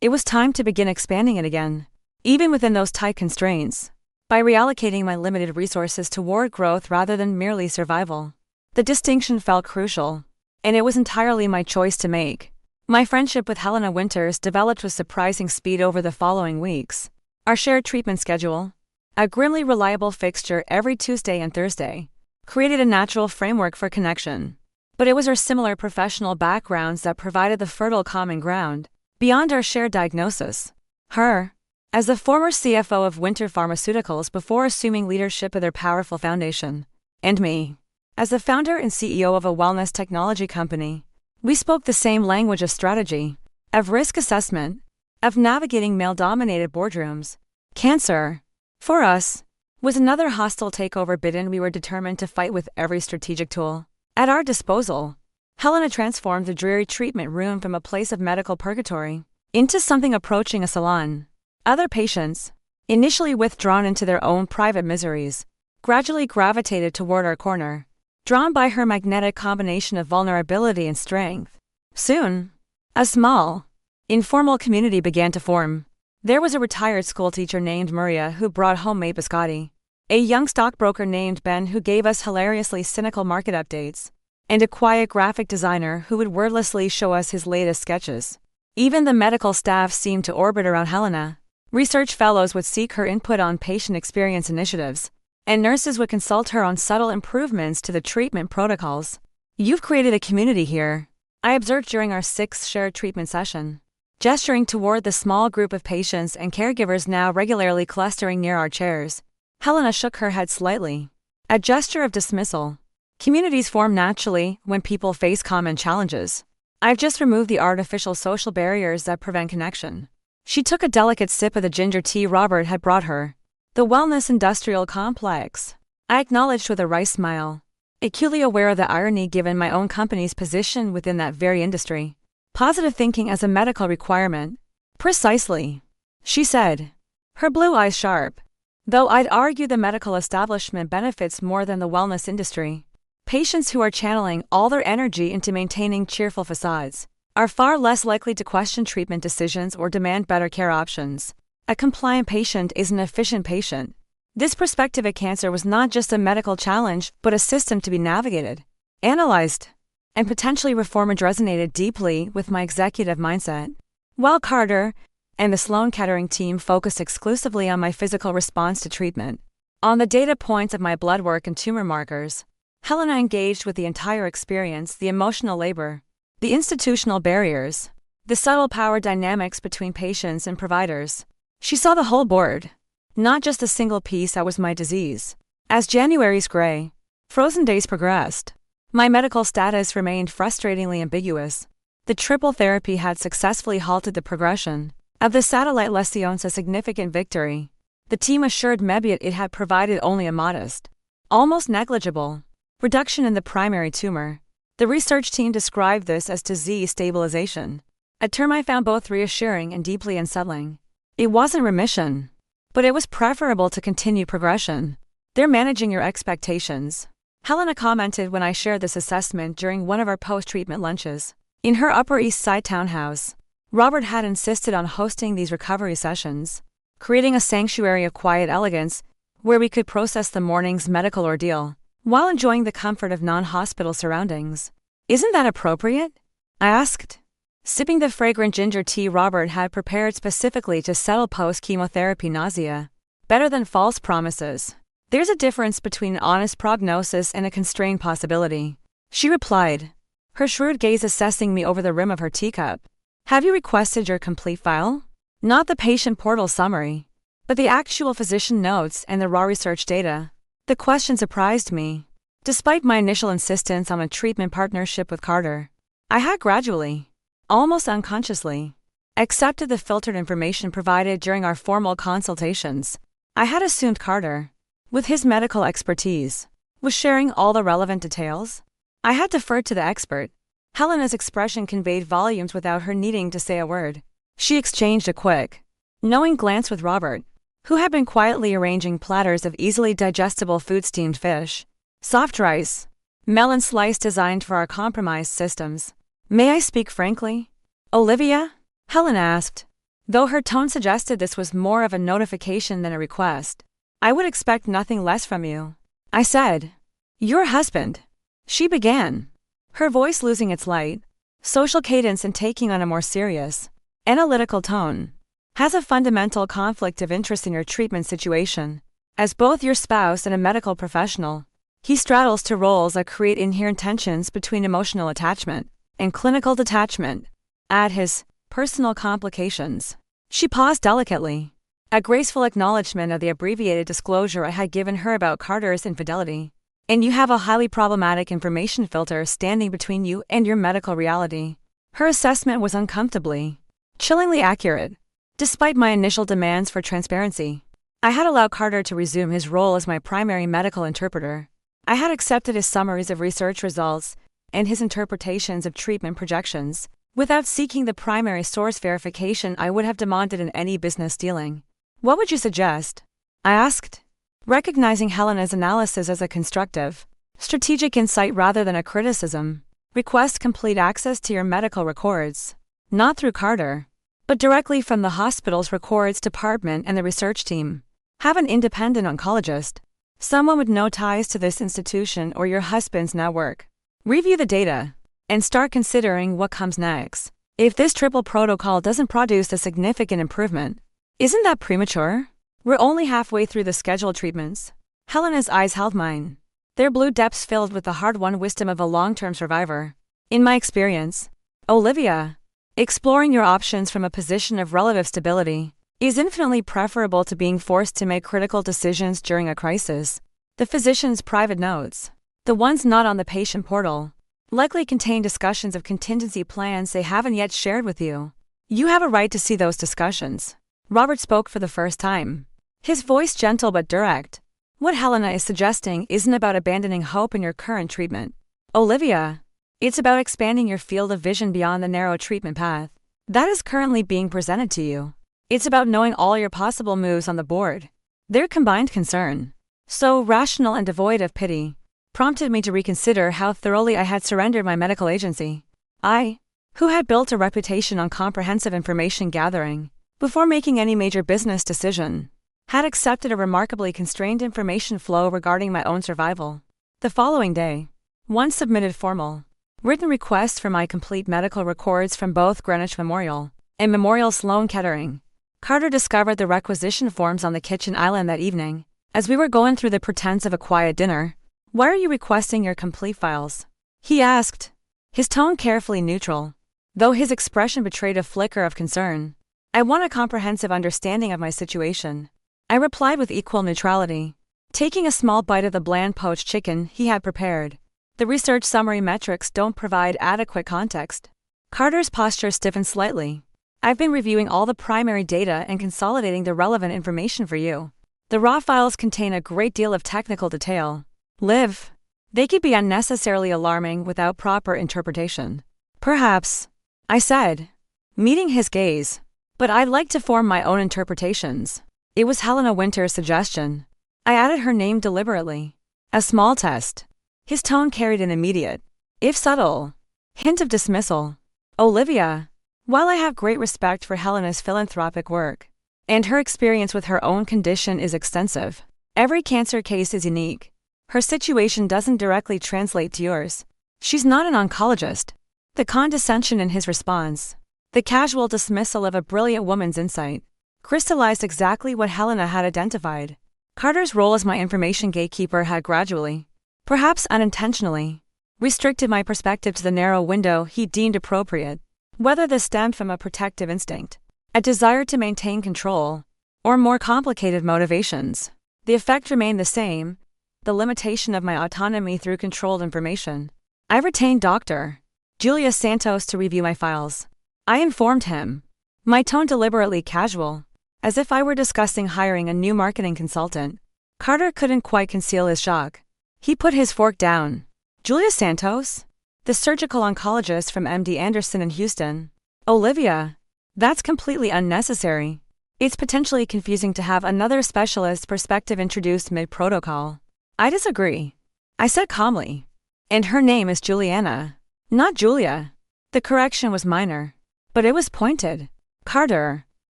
it was time to begin expanding it again, even within those tight constraints, by reallocating my limited resources toward growth rather than merely survival. The distinction felt crucial, and it was entirely my choice to make. My friendship with Helena Winters developed with surprising speed over the following weeks. Our shared treatment schedule, a grimly reliable fixture every Tuesday and Thursday, created a natural framework for connection. But it was our similar professional backgrounds that provided the fertile common ground, beyond our shared diagnosis. Her, as the former CFO of Winter Pharmaceuticals before assuming leadership of their powerful foundation, and me, as the founder and CEO of a wellness technology company, we spoke the same language of strategy, of risk assessment, of navigating male-dominated boardrooms. Cancer, for us, was another hostile takeover bidden we were determined to fight with every strategic tool at our disposal. Helena transformed the dreary treatment room from a place of medical purgatory into something approaching a salon. Other patients, initially withdrawn into their own private miseries, gradually gravitated toward our corner, drawn by her magnetic combination of vulnerability and strength. Soon, a small, Informal community began to form. There was a retired schoolteacher named Maria who brought homemade biscotti, a young stockbroker named Ben who gave us hilariously cynical market updates, and a quiet graphic designer who would wordlessly show us his latest sketches. Even the medical staff seemed to orbit around Helena. Research fellows would seek her input on patient experience initiatives, and nurses would consult her on subtle improvements to the treatment protocols. "You've created a community here," I observed during our 6th shared treatment session, gesturing toward the small group of patients and caregivers now regularly clustering near our chairs. Helena shook her head slightly, a gesture of dismissal. "Communities form naturally when people face common challenges. I've just removed the artificial social barriers that prevent connection." She took a delicate sip of the ginger tea Robert had brought her. "The wellness industrial complex," I acknowledged with a wry smile, acutely aware of the irony given my own company's position within that very industry. "Positive thinking as a medical requirement." "Precisely," she said, her blue eyes sharp. "Though I'd argue the medical establishment benefits more than the wellness industry. Patients who are channeling all their energy into maintaining cheerful facades are far less likely to question treatment decisions or demand better care options. A compliant patient is an efficient patient." This perspective at cancer was not just a medical challenge, but a system to be navigated, analyzed, and potentially reformed. Resonated deeply with my executive mindset. While Carter and the Sloan Kettering team focused exclusively on my physical response to treatment, on the data points of my blood work and tumor markers, Helena engaged with the entire experience, the emotional labor, the institutional barriers, the subtle power dynamics between patients and providers. She saw the whole board, not just a single piece that was my disease. As January's gray, frozen days progressed, my medical status remained frustratingly ambiguous. The triple therapy had successfully halted the progression of the satellite lesions, a significant victory. The team assured me it had provided only a modest, almost negligible, reduction in the primary tumor. The research team described this as disease stabilization, a term I found both reassuring and deeply unsettling. It wasn't remission, but it was preferable to continued progression. "They're managing your expectations," Helena commented when I shared this assessment during one of our post-treatment lunches. In her Upper East Side townhouse, Robert had insisted on hosting these recovery sessions, creating a sanctuary of quiet elegance where we could process the morning's medical ordeal while enjoying the comfort of non-hospital surroundings. "Isn't that appropriate?" I asked, sipping the fragrant ginger tea Robert had prepared specifically to settle post-chemotherapy nausea. "Better than false promises. There's a difference between an honest prognosis and a constrained possibility," she replied, her shrewd gaze assessing me over the rim of her teacup. "Have you requested your complete file? Not the patient portal summary, but the actual physician notes and the raw research data." The question surprised me. Despite my initial insistence on a treatment partnership with Carter, I had gradually, almost unconsciously, accepted the filtered information provided during our formal consultations. I had assumed Carter, with his medical expertise, was sharing all the relevant details. I had deferred to the expert. Helena's expression conveyed volumes without her needing to say a word. She exchanged a quick, knowing glance with Robert, who had been quietly arranging platters of easily digestible food: steamed fish, soft rice, melon slice designed for our compromised systems. "May I speak frankly, Olivia?" Helen asked, though her tone suggested this was more of a notification than a request. "I would expect nothing less from you," I said. "Your husband," she began, her voice losing its light, social cadence and taking on a more serious, analytical tone, "has a fundamental conflict of interest in your treatment situation. As both your spouse and a medical professional, he straddles two roles that create inherent tensions between emotional attachment and clinical detachment. Add his personal complications." She paused delicately, a graceful acknowledgement of the abbreviated disclosure I had given her about Carter's infidelity. "And you have a highly problematic information filter standing between you and your medical reality." Her assessment was uncomfortably, chillingly accurate. Despite my initial demands for transparency, I had allowed Carter to resume his role as my primary medical interpreter. I had accepted his summaries of research results and his interpretations of treatment projections, without seeking the primary source verification I would have demanded in any business dealing. "What would you suggest?" I asked, recognizing Helena's analysis as a constructive, strategic insight rather than a criticism. "Request complete access to your medical records. Not through Carter," but directly from the hospital's records department and the research team. Have an independent oncologist, someone with no ties to this institution or your husband's network. Review the data and start considering what comes next. If this triple protocol doesn't produce a significant improvement, isn't that premature? We're only halfway through the scheduled treatments. Helena's eyes held mine, their blue depths filled with the hard-won wisdom of a long-term survivor. In my experience, Olivia, exploring your options from a position of relative stability is infinitely preferable to being forced to make critical decisions during a crisis. The physician's private notes, the ones not on the patient portal, likely contain discussions of contingency plans they haven't yet shared with you. You have a right to see those discussions. Robert spoke for the first time, his voice gentle but direct. What Helena is suggesting isn't about abandoning hope in your current treatment, Olivia. It's about expanding your field of vision beyond the narrow treatment path that is currently being presented to you. It's about knowing all your possible moves on the board. Their combined concern, so rational and devoid of pity, prompted me to reconsider how thoroughly I had surrendered my medical agency. I, who had built a reputation on comprehensive information gathering before making any major business decision, had accepted a remarkably constrained information flow regarding my own survival. The following day, one submitted formal, written requests for my complete medical records from both Greenwich Memorial and Memorial Sloan Kettering. Carter discovered the requisition forms on the kitchen island that evening, as we were going through the pretense of a quiet dinner. Why are you requesting your complete files? He asked, his tone carefully neutral, though his expression betrayed a flicker of concern. I want a comprehensive understanding of my situation, I replied with equal neutrality, taking a small bite of the bland poached chicken he had prepared. The research summary metrics don't provide adequate context. Carter's posture stiffened slightly. I've been reviewing all the primary data and consolidating the relevant information for you. The raw files contain a great deal of technical detail. Liv, they could be unnecessarily alarming without proper interpretation. Perhaps, I said, meeting his gaze, but I'd like to form my own interpretations. It was Helena Winter's suggestion. I added her name deliberately. A small test. His tone carried an immediate, if subtle, hint of dismissal. Olivia, while I have great respect for Helena's philanthropic work, and her experience with her own condition is extensive, every cancer case is unique. Her situation doesn't directly translate to yours. She's not an oncologist. The condescension in his response, the casual dismissal of a brilliant woman's insight, crystallized exactly what Helena had identified. Carter's role as my information gatekeeper had gradually, perhaps unintentionally, restricted my perspective to the narrow window he deemed appropriate. Whether this stemmed from a protective instinct, a desire to maintain control, or more complicated motivations, the effect remained the same: the limitation of my autonomy through controlled information. I retained Dr. Julius Santos to review my files. I informed him, my tone deliberately casual, as if I were discussing hiring a new marketing consultant. Carter couldn't quite conceal his shock. He put his fork down. Julius Santos? The surgical oncologist from MD Anderson in Houston. Olivia, that's completely unnecessary. It's potentially confusing to have another specialist perspective introduced mid-protocol. I disagree, I said calmly. And her name is Juliana, not Julia. The correction was minor, but it was pointed. Carter,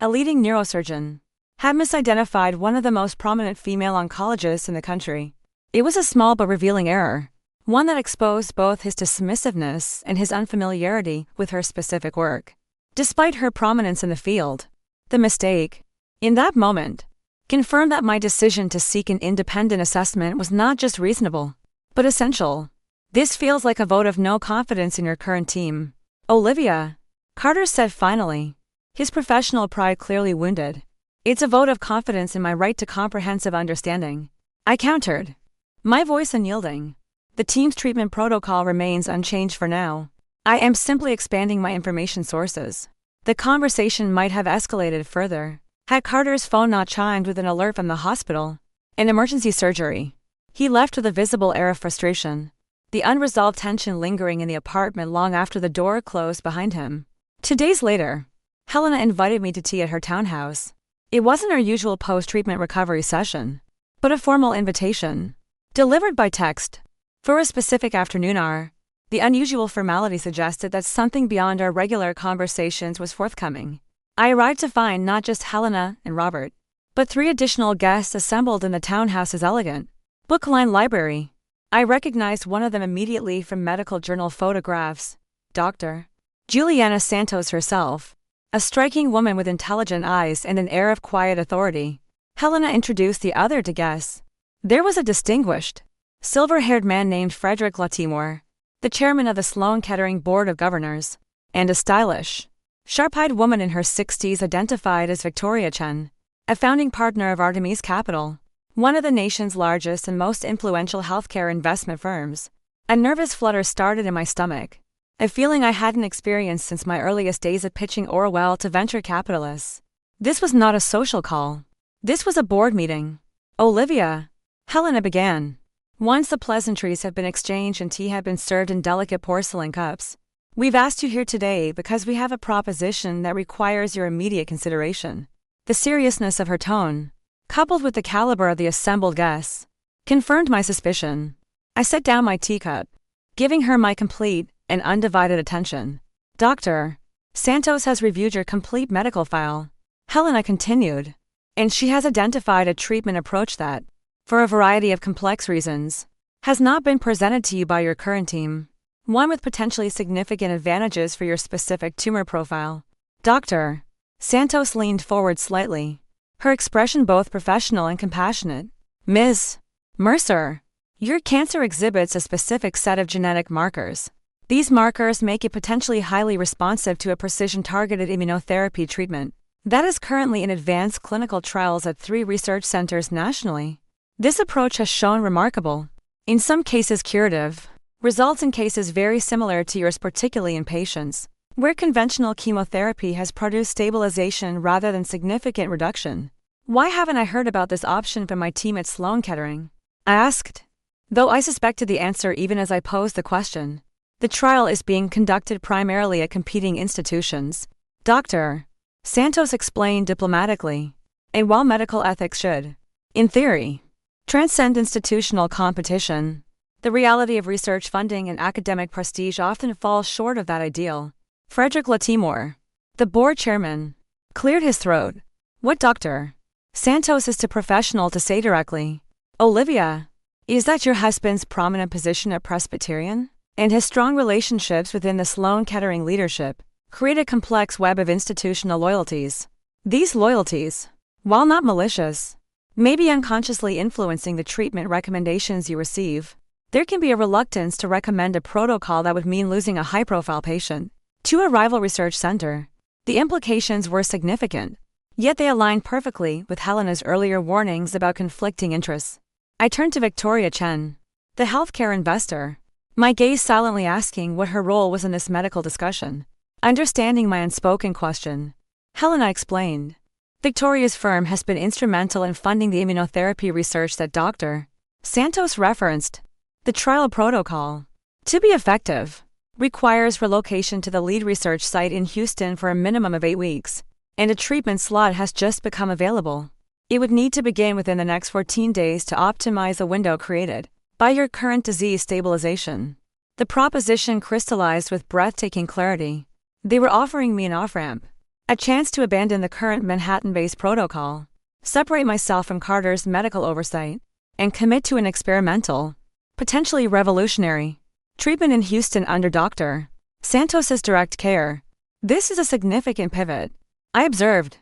a leading neurosurgeon, had misidentified one of the most prominent female oncologists in the country. It was a small but revealing error, one that exposed both his dismissiveness and his unfamiliarity with her specific work. Despite her prominence in the field, the mistake, in that moment, confirmed that my decision to seek an independent assessment was not just reasonable, but essential. This feels like a vote of no confidence in your current team, Olivia, Carter said finally, his professional pride clearly wounded. It's a vote of confidence in my right to comprehensive understanding, I countered, my voice unyielding. The team's treatment protocol remains unchanged for now. I am simply expanding my information sources. The conversation might have escalated further had Carter's phone not chimed with an alert from the hospital. An emergency surgery. He left with a visible air of frustration, the unresolved tension lingering in the apartment long after the door closed behind him. 2 days later, Helena invited me to tea at her townhouse. It wasn't our usual post-treatment recovery session, but a formal invitation, delivered by text, for a specific afternoon hour. The unusual formality suggested that something beyond our regular conversations was forthcoming. I arrived to find not just Helena and Robert, but 3 additional guests assembled in the townhouse's elegant, book-lined library. I recognized one of them immediately from medical journal photographs. Dr. Juliana Santos herself, a striking woman with intelligent eyes and an air of quiet authority. Helena introduced the other 2 guests. There was a distinguished, silver-haired man named Frederick Latimore, the chairman of the Sloan Kettering Board of Governors, and a stylish, sharp-eyed woman in her 60s identified as Victoria Chen, a founding partner of Artemis Capital, one of the nation's largest and most influential healthcare investment firms. A nervous flutter started in my stomach, a feeling I hadn't experienced since my earliest days of pitching Orwell to venture capitalists. This was not a social call. This was a board meeting. Olivia, Helena began. Once the pleasantries have been exchanged and tea had been served in delicate porcelain cups, we've asked you here today because we have a proposition that requires your immediate consideration. The seriousness of her tone, coupled with the caliber of the assembled guests, confirmed my suspicion. I set down my teacup, giving her my complete and undivided attention. Dr. Santos has reviewed your complete medical file, Helena continued, and she has identified a treatment approach that, for a variety of complex reasons, has not been presented to you by your current team, one with potentially significant advantages for your specific tumor profile. Dr. Santos leaned forward slightly, her expression both professional and compassionate. Ms. Mercer, your cancer exhibits a specific set of genetic markers. These markers make it potentially highly responsive to a precision-targeted immunotherapy treatment that is currently in advanced clinical trials at 3 research centers nationally. This approach has shown remarkable, in some cases curative, results in cases very similar to yours, particularly in patients where conventional chemotherapy has produced stabilization rather than significant reduction. Why haven't I heard about this option from my team at Sloan Kettering? I asked, though I suspected the answer even as I posed the question. The trial is being conducted primarily at competing institutions, Dr. Santos explained diplomatically, and while medical ethics should, in theory, transcend institutional competition, the reality of research funding and academic prestige often falls short of that ideal. Frederick Latimore, the board chairman, cleared his throat. What Dr. Santos is too professional to say directly. Olivia, is that your husband's prominent position at Presbyterian? And his strong relationships within the Sloan Kettering leadership create a complex web of institutional loyalties. These loyalties, while not malicious, may be unconsciously influencing the treatment recommendations you receive. There can be a reluctance to recommend a protocol that would mean losing a high-profile patient to a rival research center. The implications were significant, yet they aligned perfectly with Helena's earlier warnings about conflicting interests. I turned to Victoria Chen, the healthcare investor, my gaze silently asking what her role was in this medical discussion. Understanding my unspoken question, Helena explained, Victoria's firm has been instrumental in funding the immunotherapy research that Dr. Santos referenced. The trial protocol, to be effective, requires relocation to the lead research site in Houston for a minimum of 8 weeks, and a treatment slot has just become available. It would need to begin within the next 14 days to optimize a window created by your current disease stabilization. The proposition crystallized with breathtaking clarity. They were offering me an off-ramp, a chance to abandon the current Manhattan-based protocol, separate myself from Carter's medical oversight, and commit to an experimental, potentially revolutionary, treatment in Houston under Dr. Santos's direct care. This is a significant pivot, I observed,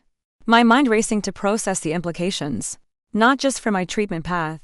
my mind racing to process the implications, not just for my treatment path,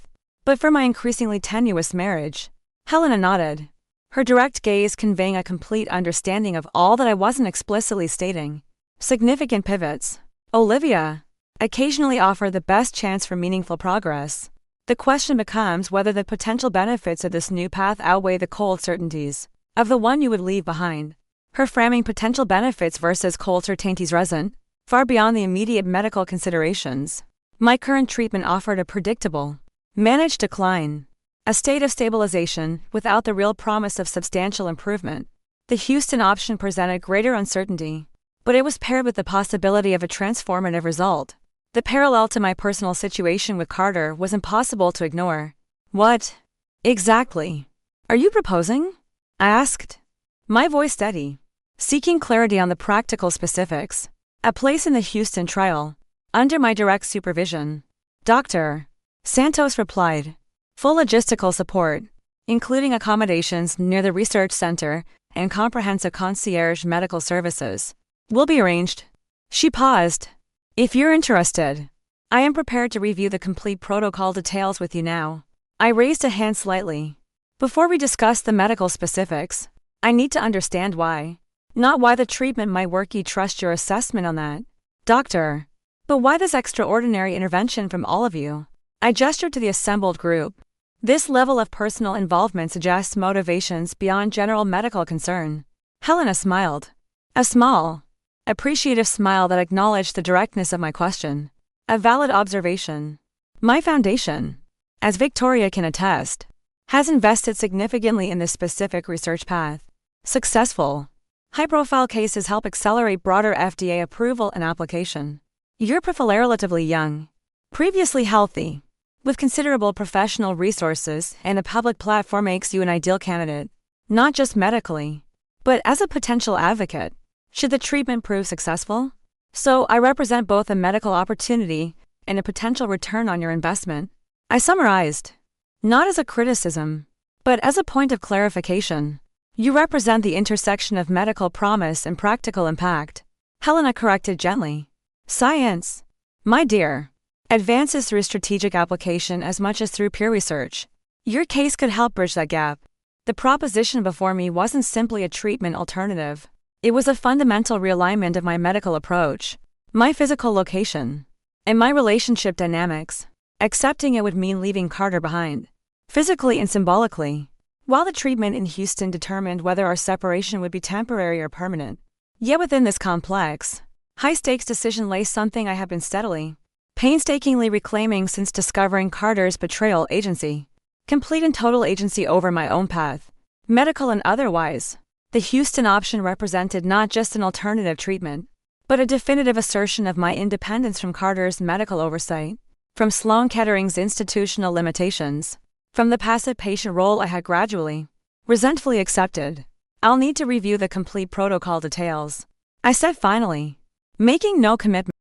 but for my increasingly tenuous marriage. Helena nodded, her direct gaze conveying a complete understanding of all that I wasn't explicitly stating. Significant pivots, Olivia, occasionally offer the best chance for meaningful progress. The question becomes whether the potential benefits of this new path outweigh the cold certainties of the one you would leave behind. Her framing potential benefits versus cold certainties resonant, far beyond the immediate medical considerations. My current treatment offered a predictable, managed decline, a state of stabilization without the real promise of substantial improvement. The Houston option presented greater uncertainty, but it was paired with the possibility of a transformative result. The parallel to my personal situation with Carter was impossible to ignore. What, exactly, are you proposing? I asked, my voice steady, seeking clarity on the practical specifics. a place in the Houston trial, under my direct supervision. Dr. Santos replied. Full logistical support, including accommodations near the research center and comprehensive concierge medical services, will be arranged. She paused. If you're interested, I am prepared to review the complete protocol details with you now. I raised a hand slightly. Before we discuss the medical specifics, I need to understand why. Not why the treatment might work. You trust your assessment on that, doctor. But why this extraordinary intervention from all of you? I gestured to the assembled group. This level of personal involvement suggests motivations beyond general medical concern. Helena smiled. A small, appreciative smile that acknowledged the directness of my question. A valid observation. My foundation, as Victoria can attest, has invested significantly in this specific research path. Successful, high-profile cases help accelerate broader FDA approval and application. Your profile relatively young, previously healthy, with considerable professional resources and a public platform makes you an ideal candidate, not just medically, but as a potential advocate, should the treatment prove successful. So I represent both a medical opportunity and a potential return on your investment. I summarized. Not as a criticism, but as a point of clarification. You represent the intersection of medical promise and practical impact. Helena corrected gently. Science, my dear, advances through strategic application as much as through peer research. Your case could help bridge that gap. The proposition before me wasn't simply a treatment alternative. It was a fundamental realignment of my medical approach, my physical location, and my relationship dynamics. Accepting it would mean leaving Carter behind, physically and symbolically, while the treatment in Houston determined whether our separation would be temporary or permanent. Yet within this complex, high-stakes decision lay something I have been steadily, painstakingly reclaiming since discovering Carter's betrayal: agency. Complete and total agency over my own path, medical and otherwise. The Houston option represented not just an alternative treatment, but a definitive assertion of my independence from Carter's medical oversight, from Sloan Kettering's institutional limitations, from the passive patient role I had gradually, resentfully accepted. I'll need to review the complete protocol details, I said finally, making no commitment,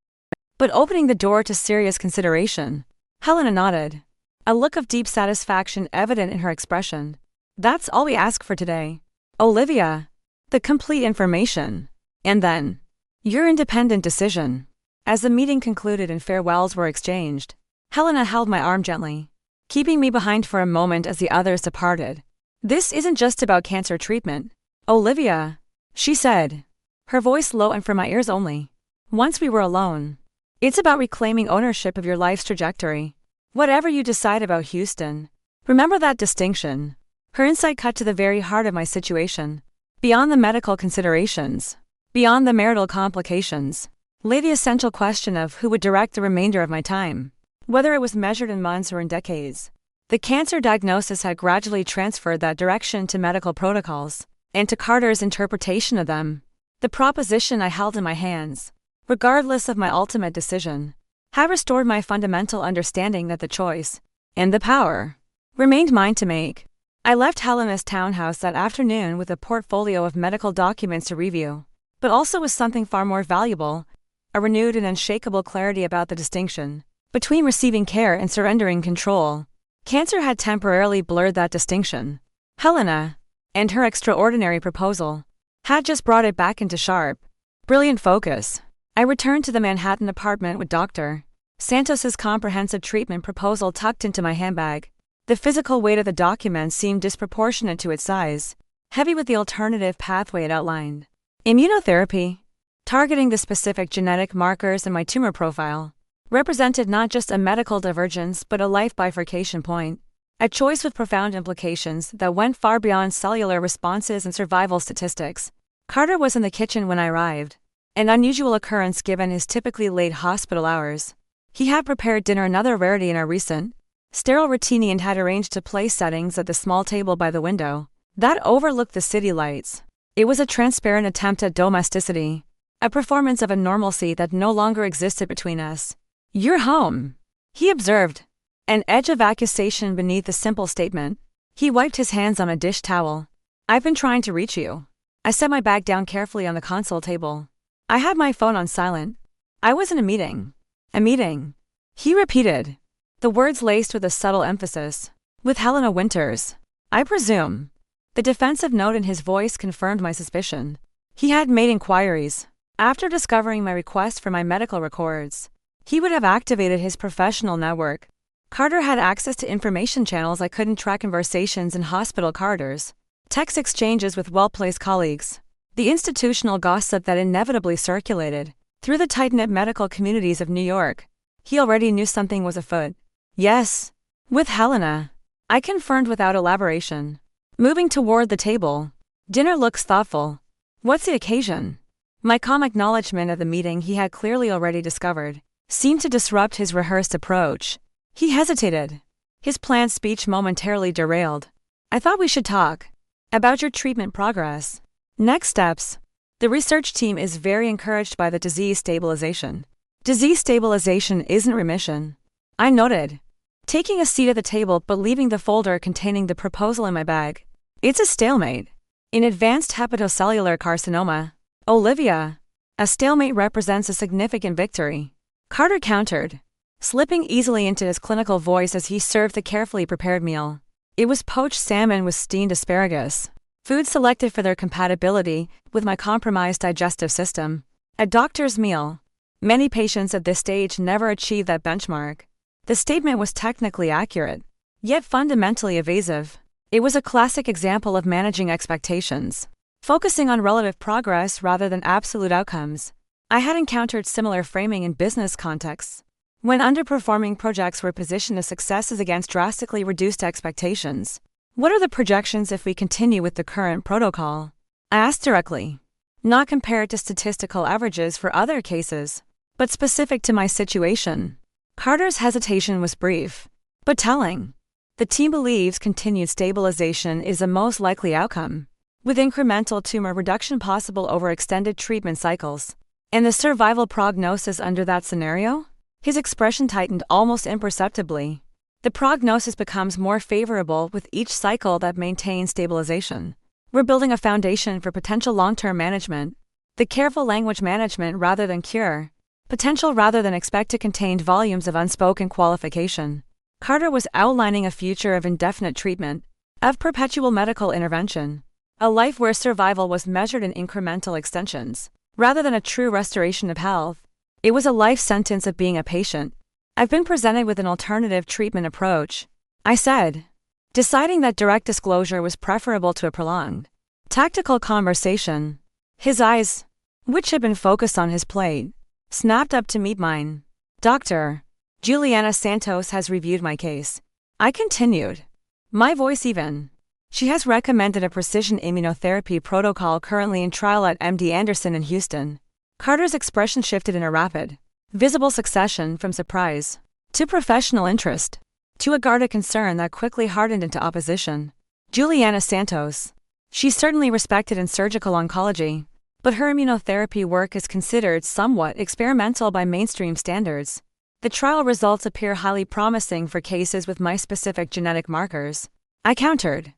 but opening the door to serious consideration. Helena nodded, a look of deep satisfaction evident in her expression. That's all we ask for today, Olivia. The complete information. And then, your independent decision. As the meeting concluded and farewells were exchanged, Helena held my arm gently, keeping me behind for a moment as the others departed. This isn't just about cancer treatment, Olivia, she said, her voice low and for my ears only. Once we were alone. It's about reclaiming ownership of your life's trajectory. Whatever you decide about Houston, remember that distinction. Her insight cut to the very heart of my situation. Beyond the medical considerations, beyond the marital complications, lay the essential question of who would direct the remainder of my time, whether it was measured in months or in decades. The cancer diagnosis had gradually transferred that direction to medical protocols, and to Carter's interpretation of them. The proposition I held in my hands, regardless of my ultimate decision, had restored my fundamental understanding that the choice, and the power, remained mine to make. I left Helena's townhouse that afternoon with a portfolio of medical documents to review, but also with something far more valuable, a renewed and unshakable clarity about the distinction between receiving care and surrendering control. Cancer had temporarily blurred that distinction. Helena, and her extraordinary proposal, had just brought it back into sharp, brilliant focus. I returned to the Manhattan apartment with Dr. Santos's comprehensive treatment proposal tucked into my handbag. The physical weight of the document seemed disproportionate to its size, heavy with the alternative pathway it outlined. Immunotherapy, targeting the specific genetic markers in my tumor profile, represented not just a medical divergence but a life bifurcation point, a choice with profound implications that went far beyond cellular responses and survival statistics. Carter was in the kitchen when I arrived, an unusual occurrence given his typically late hospital hours. He had prepared dinner, another rarity in our recent, sterile routine, and had arranged to place settings at the small table by the window that overlooked the city lights. It was a transparent attempt at domesticity, a performance of a normalcy that no longer existed between us. "You're home," he observed, an edge of accusation beneath the simple statement. He wiped his hands on a dish towel. "I've been trying to reach you." I set my bag down carefully on the console table. I had my phone on silent. I was in a meeting. A meeting. He repeated, the words laced with a subtle emphasis. With Helena Winters. I presume. The defensive note in his voice confirmed my suspicion. He had made inquiries. After discovering my request for my medical records, he would have activated his professional network. Carter had access to information channels I couldn't track, conversations in hospital corridors, text exchanges with well-placed colleagues, the institutional gossip that inevitably circulated through the tight-knit medical communities of New York. He already knew something was afoot. Yes. With Helena. I confirmed without elaboration. Moving toward the table. Dinner looks thoughtful. What's the occasion? My calm acknowledgement of the meeting he had clearly already discovered seemed to disrupt his rehearsed approach. He hesitated. His planned speech momentarily derailed. I thought we should talk about your treatment progress. Next steps. The research team is very encouraged by the disease stabilization. Disease stabilization isn't remission. I noted, taking a seat at the table but leaving the folder containing the proposal in my bag. It's a stalemate. In advanced hepatocellular carcinoma, Olivia, a stalemate represents a significant victory. Carter countered, slipping easily into his clinical voice as he served the carefully prepared meal. It was poached salmon with steamed asparagus, food selected for their compatibility with my compromised digestive system. A doctor's meal. Many patients at this stage never achieve that benchmark. The statement was technically accurate, yet fundamentally evasive. It was a classic example of managing expectations, focusing on relative progress rather than absolute outcomes. I had encountered similar framing in business contexts, when underperforming projects were positioned as successes against drastically reduced expectations. What are the projections if we continue with the current protocol? I asked directly, not compared to statistical averages for other cases, but specific to my situation. Carter's hesitation was brief, but telling. The team believes continued stabilization is a most likely outcome, with incremental tumor reduction possible over extended treatment cycles. And the survival prognosis under that scenario? His expression tightened almost imperceptibly. The prognosis becomes more favorable with each cycle that maintains stabilization. We're building a foundation for potential long-term management. The careful language management rather than cure. Potential rather than expect to contained volumes of unspoken qualification. Carter was outlining a future of indefinite treatment, of perpetual medical intervention. A life where survival was measured in incremental extensions, rather than a true restoration of health. It was a life sentence of being a patient. I've been presented with an alternative treatment approach, I said, deciding that direct disclosure was preferable to a prolonged, tactical conversation. His eyes, which had been focused on his plate, snapped up to meet mine. Dr. Juliana Santos has reviewed my case. I continued, my voice even. She has recommended a precision immunotherapy protocol currently in trial at MD Anderson in Houston. Carter's expression shifted in a rapid, visible succession from surprise to professional interest to a guarded concern that quickly hardened into opposition. Juliana Santos. She's certainly respected in surgical oncology, but her immunotherapy work is considered somewhat experimental by mainstream standards. The trial results appear highly promising for cases with my specific genetic markers. I countered,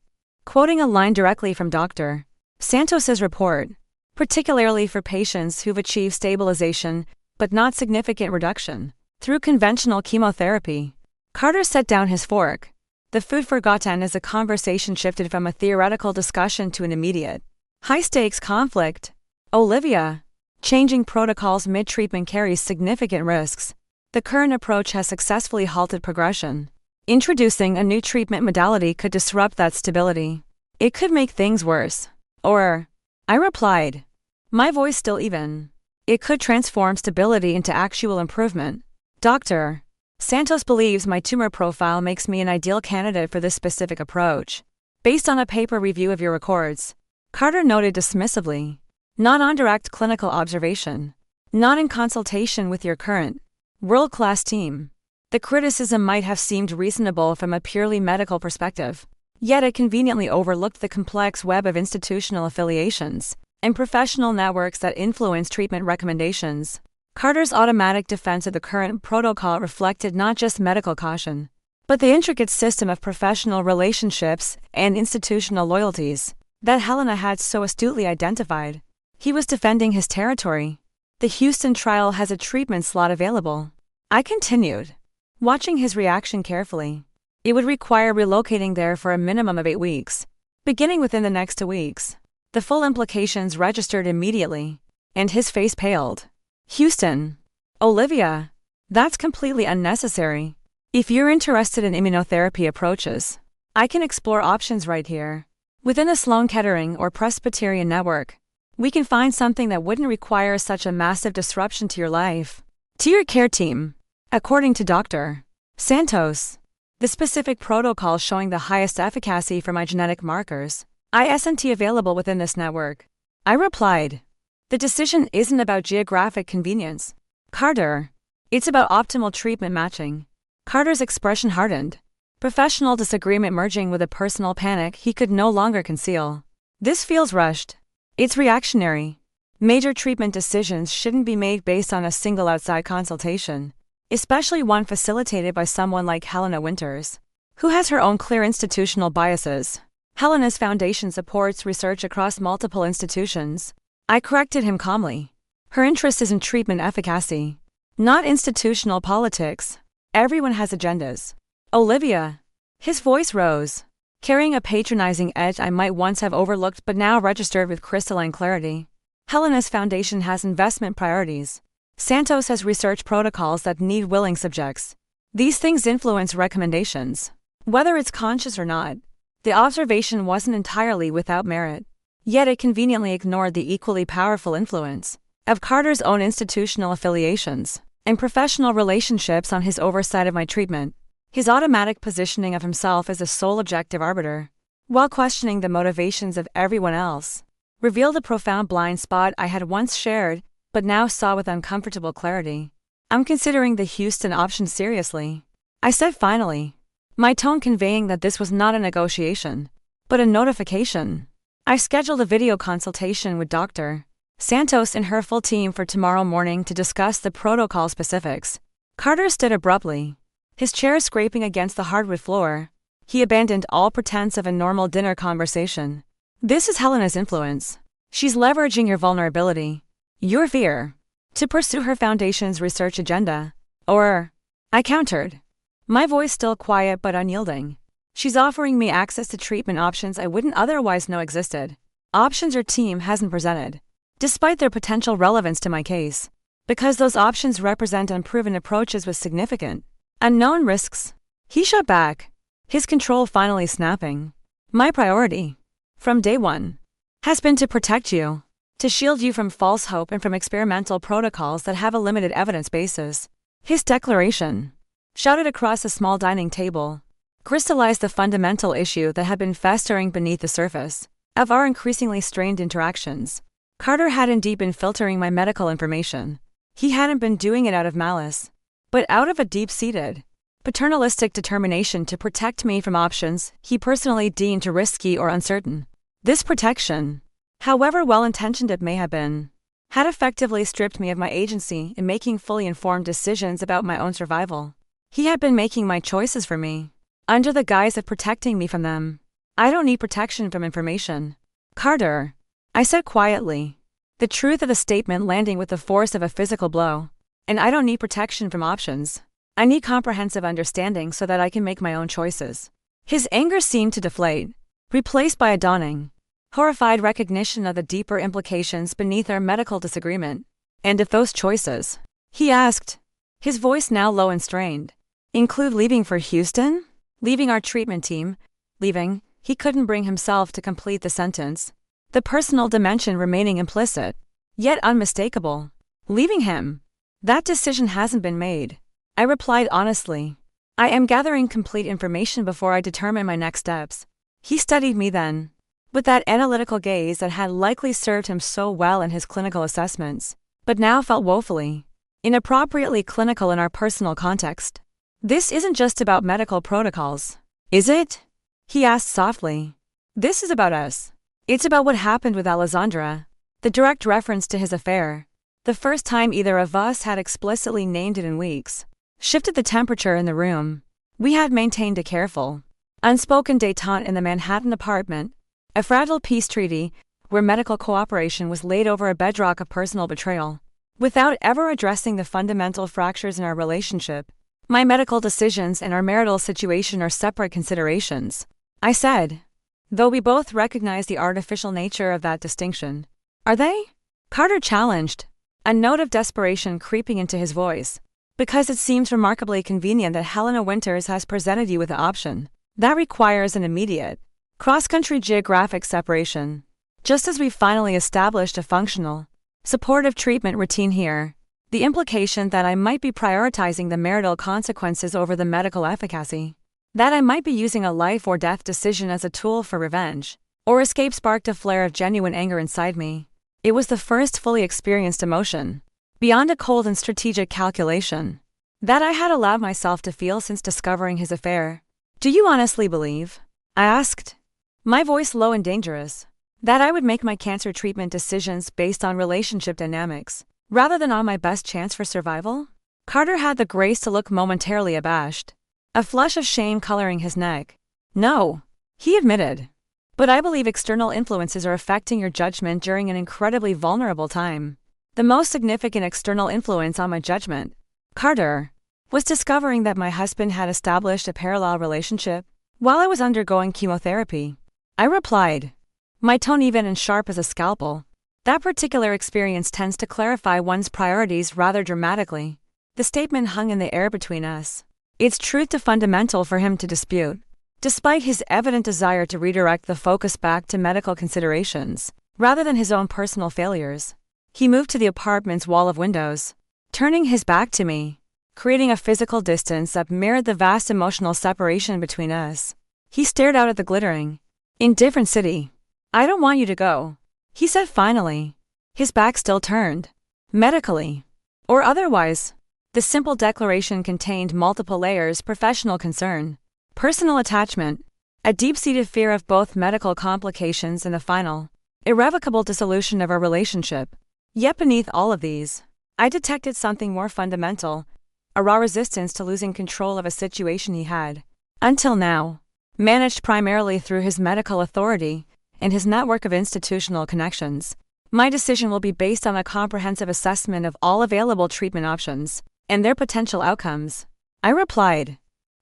quoting a line directly from Dr. Santos's report, particularly for patients who've achieved stabilization but not significant reduction through conventional chemotherapy. Carter set down his fork. The food forgotten as the conversation shifted from a theoretical discussion to an immediate, high-stakes conflict. Olivia, changing protocols mid-treatment carries significant risks. The current approach has successfully halted progression. Introducing a new treatment modality could disrupt that stability. It could make things worse. Or, I replied, my voice still even. It could transform stability into actual improvement. Dr. Santos believes my tumor profile makes me an ideal candidate for this specific approach. Based on a paper review of your records, Carter noted dismissively, not on direct clinical observation, not in consultation with your current, world-class team. The criticism might have seemed reasonable from a purely medical perspective, yet it conveniently overlooked the complex web of institutional affiliations and professional networks that influence treatment recommendations. Carter's automatic defense of the current protocol reflected not just medical caution, but the intricate system of professional relationships and institutional loyalties that Helena had so astutely identified. He was defending his territory. The Houston trial has a treatment slot available. I continued, watching his reaction carefully. It would require relocating there for a minimum of 8 weeks, beginning within the next 2 weeks. The full implications registered immediately, and his face paled. Houston. Olivia. That's completely unnecessary. If you're interested in immunotherapy approaches, I can explore options right here. Within the Sloan Kettering or Presbyterian network, we can find something that wouldn't require such a massive disruption to your life. To your care team. According to Dr. Santos, the specific protocol showing the highest efficacy for my genetic markers, isn't available within this network. I replied, the decision isn't about geographic convenience, Carter. It's about optimal treatment matching. Carter's expression hardened, professional disagreement merging with a personal panic he could no longer conceal. This feels rushed. It's reactionary. Major treatment decisions shouldn't be made based on a single outside consultation, especially one facilitated by someone like Helena Winters, who has her own clear institutional biases. Helena's foundation supports research across multiple institutions. I corrected him calmly. Her interest is in treatment efficacy, not institutional politics. Everyone has agendas. Olivia. His voice rose, carrying a patronizing edge I might once have overlooked but now registered with crystalline clarity. Helena's foundation has investment priorities. Santos has research protocols that need willing subjects. These things influence recommendations. Whether it's conscious or not, the observation wasn't entirely without merit. Yet it conveniently ignored the equally powerful influence of Carter's own institutional affiliations and professional relationships on his oversight of my treatment. His automatic positioning of himself as a sole objective arbiter, while questioning the motivations of everyone else, revealed a profound blind spot I had once shared, but now saw with uncomfortable clarity. I'm considering the Houston option seriously, I said finally, my tone conveying that this was not a negotiation, but a notification. I scheduled a video consultation with Dr. Santos and her full team for tomorrow morning to discuss the protocol specifics. Carter stood abruptly, his chair scraping against the hardwood floor. He abandoned all pretense of a normal dinner conversation. This is Helena's influence. She's leveraging your vulnerability, your fear, to pursue her foundation's research agenda. Or, I countered, my voice still quiet but unyielding. She's offering me access to treatment options I wouldn't otherwise know existed. Options your team hasn't presented, despite their potential relevance to my case, because those options represent unproven approaches with significant, unknown risks. He shot back, his control finally snapping. My priority, from day one, has been to protect you, to shield you from false hope and from experimental protocols that have a limited evidence basis. His declaration, shouted across a small dining table, crystallized the fundamental issue that had been festering beneath the surface of our increasingly strained interactions. Carter had indeed been filtering my medical information. He hadn't been doing it out of malice, but out of a deep-seated, paternalistic determination to protect me from options he personally deemed too risky or uncertain. This protection, however well-intentioned it may have been, had effectively stripped me of my agency in making fully informed decisions about my own survival. He had been making my choices for me, under the guise of protecting me from them. I don't need protection from information, Carter, I said quietly, the truth of the statement landing with the force of a physical blow. And I don't need protection from options. I need comprehensive understanding so that I can make my own choices. His anger seemed to deflate, replaced by a dawning, horrified recognition of the deeper implications beneath our medical disagreement. And if those choices, he asked, his voice now low and strained, include leaving for Houston? Leaving our treatment team? Leaving, he couldn't bring himself to complete the sentence, the personal dimension remaining implicit, yet unmistakable. Leaving him. That decision hasn't been made, I replied honestly. I am gathering complete information before I determine my next steps. He studied me then, with that analytical gaze that had likely served him so well in his clinical assessments, but now felt woefully inappropriately clinical in our personal context. This isn't just about medical protocols, is it? He asked softly. This is about us. It's about what happened with Alessandra, the direct reference to his affair. The first time either of us had explicitly named it in weeks, shifted the temperature in the room. We had maintained a careful, unspoken détente in the Manhattan apartment, a fragile peace treaty where medical cooperation was laid over a bedrock of personal betrayal. without ever addressing the fundamental fractures in our relationship. My medical decisions and our marital situation are separate considerations, I said, though we both recognize the artificial nature of that distinction. Are they? Carter challenged, a note of desperation creeping into his voice. Because it seems remarkably convenient that Helena Winters has presented you with the option. That requires an immediate, cross-country geographic separation. Just as we've finally established a functional, supportive treatment routine here, the implication that I might be prioritizing the marital consequences over the medical efficacy, that I might be using a life or death decision as a tool for revenge or escape sparked a flare of genuine anger inside me. It was the first fully experienced emotion, beyond a cold and strategic calculation, that I had allowed myself to feel since discovering his affair. Do you honestly believe, I asked, my voice low and dangerous, that I would make my cancer treatment decisions based on relationship dynamics, rather than on my best chance for survival? Carter had the grace to look momentarily abashed, a flush of shame coloring his neck. No, he admitted. But I believe external influences are affecting your judgment during an incredibly vulnerable time. The most significant external influence on my judgment, Carter, was discovering that my husband had established a parallel relationship while I was undergoing chemotherapy. I replied, my tone even and sharp as a scalpel. That particular experience tends to clarify one's priorities rather dramatically. The statement hung in the air between us, its truth too fundamental for him to dispute. Despite his evident desire to redirect the focus back to medical considerations, rather than his own personal failures, he moved to the apartment's wall of windows, turning his back to me, creating a physical distance that mirrored the vast emotional separation between us. He stared out at the glittering, indifferent city. I don't want you to go, he said finally, his back still turned. Medically, or otherwise, the simple declaration contained multiple layers: professional concern, personal attachment, a deep-seated fear of both medical complications and the final, irrevocable dissolution of our relationship. Yet beneath all of these, I detected something more fundamental, a raw resistance to losing control of a situation he had, until now, managed primarily through his medical authority and his network of institutional connections. My decision will be based on a comprehensive assessment of all available treatment options and their potential outcomes, I replied,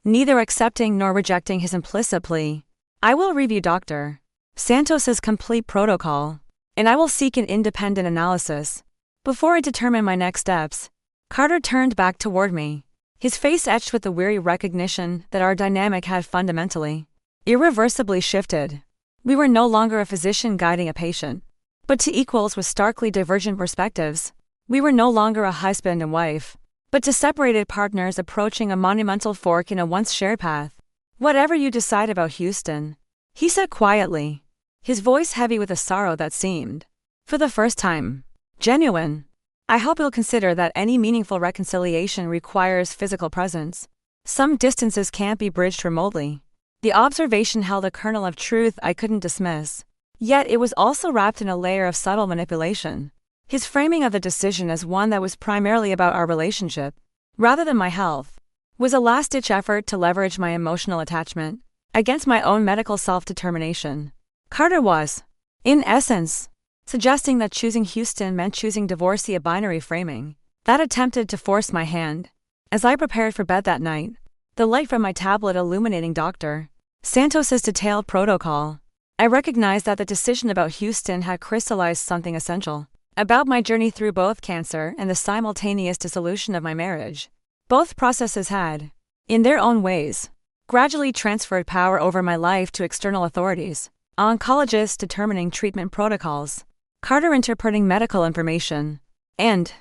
neither accepting nor rejecting his implicit plea. I will review Dr. Santos's complete protocol, and I will seek an independent analysis. Before I determine my next steps, Carter turned back toward me, his face etched with the weary recognition that our dynamic had fundamentally, irreversibly shifted. We were no longer a physician guiding a patient, but two equals with starkly divergent perspectives. We were no longer a husband and wife, but two separated partners approaching a monumental fork in a once shared path. Whatever you decide about Houston, he said quietly, his voice heavy with a sorrow that seemed, for the first time, genuine. I hope you'll consider that any meaningful reconciliation requires physical presence. Some distances can't be bridged remotely. The observation held a kernel of truth I couldn't dismiss. Yet it was also wrapped in a layer of subtle manipulation. His framing of the decision as one that was primarily about our relationship, rather than my health, was a last-ditch effort to leverage my emotional attachment against my own medical self-determination. Carter was, in essence, suggesting that choosing Houston meant choosing divorce, a binary framing that attempted to force my hand. As I prepared for bed that night, the light from my tablet illuminating Dr. Santos's detailed protocol, I recognized that the decision about Houston had crystallized something essential about my journey through both cancer and the simultaneous dissolution of my marriage. Both processes had, in their own ways, gradually transferred power over my life to external authorities, oncologists determining treatment protocols, Carter interpreting medical information, and,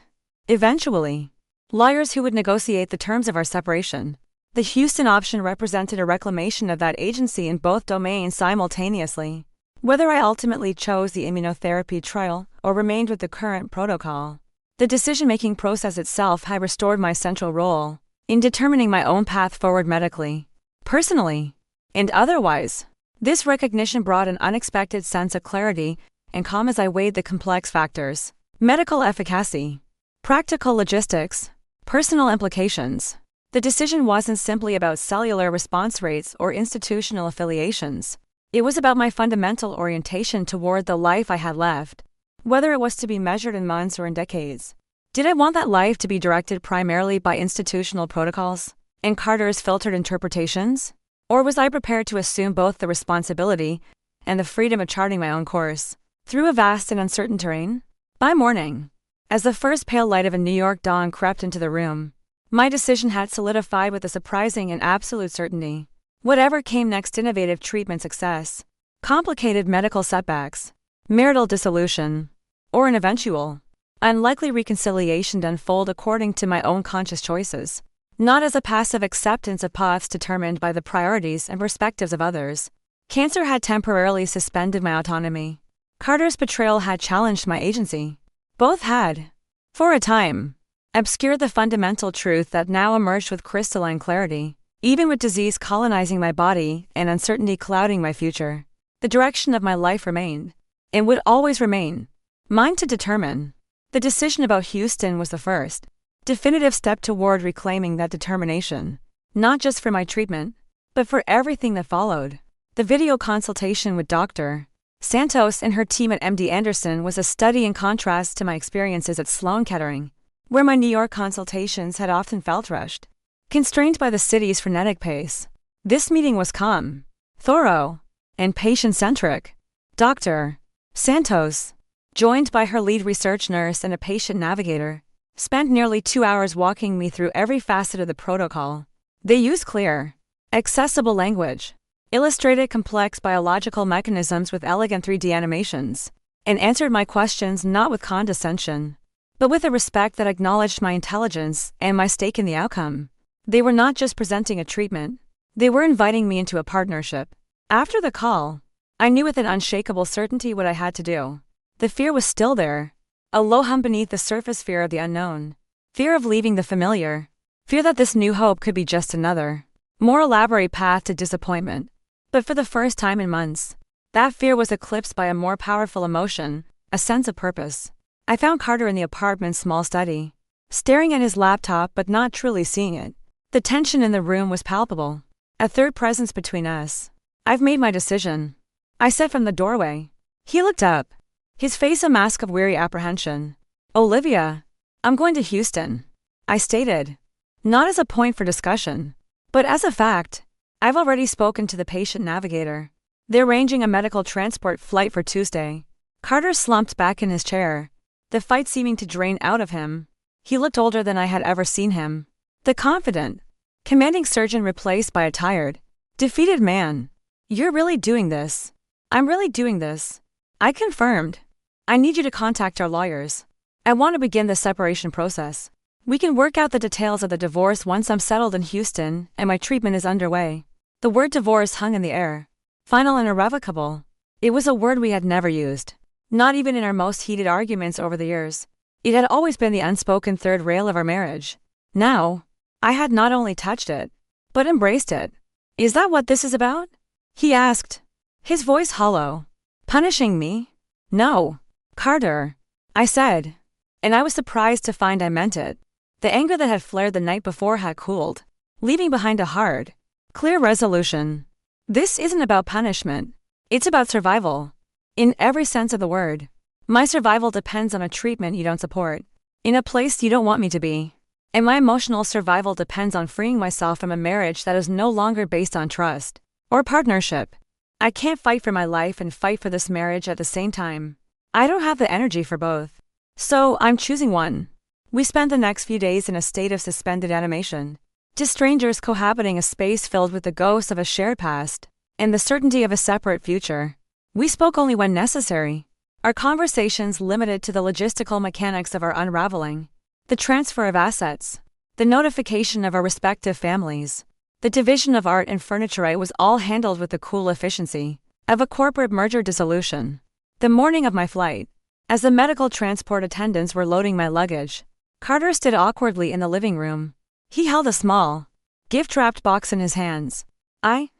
eventually, lawyers who would negotiate the terms of our separation. The Houston option represented a reclamation of that agency in both domains simultaneously. Whether I ultimately chose the immunotherapy trial or remained with the current protocol, the decision-making process itself had restored my central role in determining my own path forward medically, personally, and otherwise. This recognition brought an unexpected sense of clarity and calm as I weighed the complex factors: medical efficacy, practical logistics, personal implications. The decision wasn't simply about cellular response rates or institutional affiliations. It was about my fundamental orientation toward the life I had left, whether it was to be measured in months or in decades. Did I want that life to be directed primarily by institutional protocols and Carter's filtered interpretations? Or was I prepared to assume both the responsibility and the freedom of charting my own course through a vast and uncertain terrain? By morning, as the first pale light of a New York dawn crept into the room, my decision had solidified with a surprising and absolute certainty. Whatever came next, innovative treatment success, complicated medical setbacks, marital dissolution, or an eventual, unlikely reconciliation to unfold according to my own conscious choices, not as a passive acceptance of paths determined by the priorities and perspectives of others. Cancer had temporarily suspended my autonomy. Carter's betrayal had challenged my agency. Both had, for a time, obscured the fundamental truth that now emerged with crystalline clarity. Even with disease colonizing my body and uncertainty clouding my future, the direction of my life remained, and would always remain, mine to determine. The decision about Houston was the first, definitive step toward reclaiming that determination, not just for my treatment, but for everything that followed. The video consultation with Dr. Santos and her team at MD Anderson was a study in contrast to my experiences at Sloan Kettering, where my New York consultations had often felt rushed, constrained by the city's frenetic pace. This meeting was calm, thorough, and patient-centric. Dr. Santos, joined by her lead research nurse and a patient navigator, spent nearly 2 hours walking me through every facet of the protocol. They used clear, accessible language, illustrated complex biological mechanisms with elegant 3D animations, and answered my questions not with condescension, but with a respect that acknowledged my intelligence and my stake in the outcome. They were not just presenting a treatment, they were inviting me into a partnership. After the call, I knew with an unshakable certainty what I had to do. The fear was still there, a low hum beneath the surface fear of the unknown, fear of leaving the familiar, fear that this new hope could be just another, more elaborate path to disappointment. But for the first time in months, that fear was eclipsed by a more powerful emotion, a sense of purpose. I found Carter in the apartment's small study, staring at his laptop but not truly seeing it. The tension in the room was palpable, a third presence between us. "I've made my decision," I said from the doorway. He looked up, his face a mask of weary apprehension. "Olivia, I'm going to Houston," I stated, not as a point for discussion, but as a fact. "I've already spoken to the patient navigator. They're arranging a medical transport flight for Tuesday." Carter slumped back in his chair, the fight seeming to drain out of him. He looked older than I had ever seen him. The confident, commanding surgeon replaced by a tired, defeated man. "You're really doing this?" "I'm really doing this," I confirmed. "I need you to contact our lawyers. I want to begin the separation process. We can work out the details of the divorce once I'm settled in Houston and my treatment is underway." The word divorce hung in the air. Final and irrevocable. It was a word we had never used, not even in our most heated arguments over the years. It had always been the unspoken third rail of our marriage. Now, I had not only touched it, but embraced it. "Is that what this is about?" he asked, his voice hollow. "Punishing me?" "No, Carter," I said, and I was surprised to find I meant it. The anger that had flared the night before had cooled, leaving behind a hard, clear resolution. This isn't about punishment. It's about survival. In every sense of the word. My survival depends on a treatment you don't support, in a place you don't want me to be. And my emotional survival depends on freeing myself from a marriage that is no longer based on trust or partnership. I can't fight for my life and fight for this marriage at the same time. I don't have the energy for both. So I'm choosing one. We spent the next few days in a state of suspended animation, just strangers cohabiting a space filled with the ghosts of a shared past and the certainty of a separate future. We spoke only when necessary, our conversations limited to the logistical mechanics of our unraveling, the transfer of assets, the notification of our respective families, the division of art and furniture. It was all handled with the cool efficiency of a corporate merger dissolution. The morning of my flight, as the medical transport attendants were loading my luggage, Carter stood awkwardly in the living room. He held a small, gift-wrapped box in his hands. I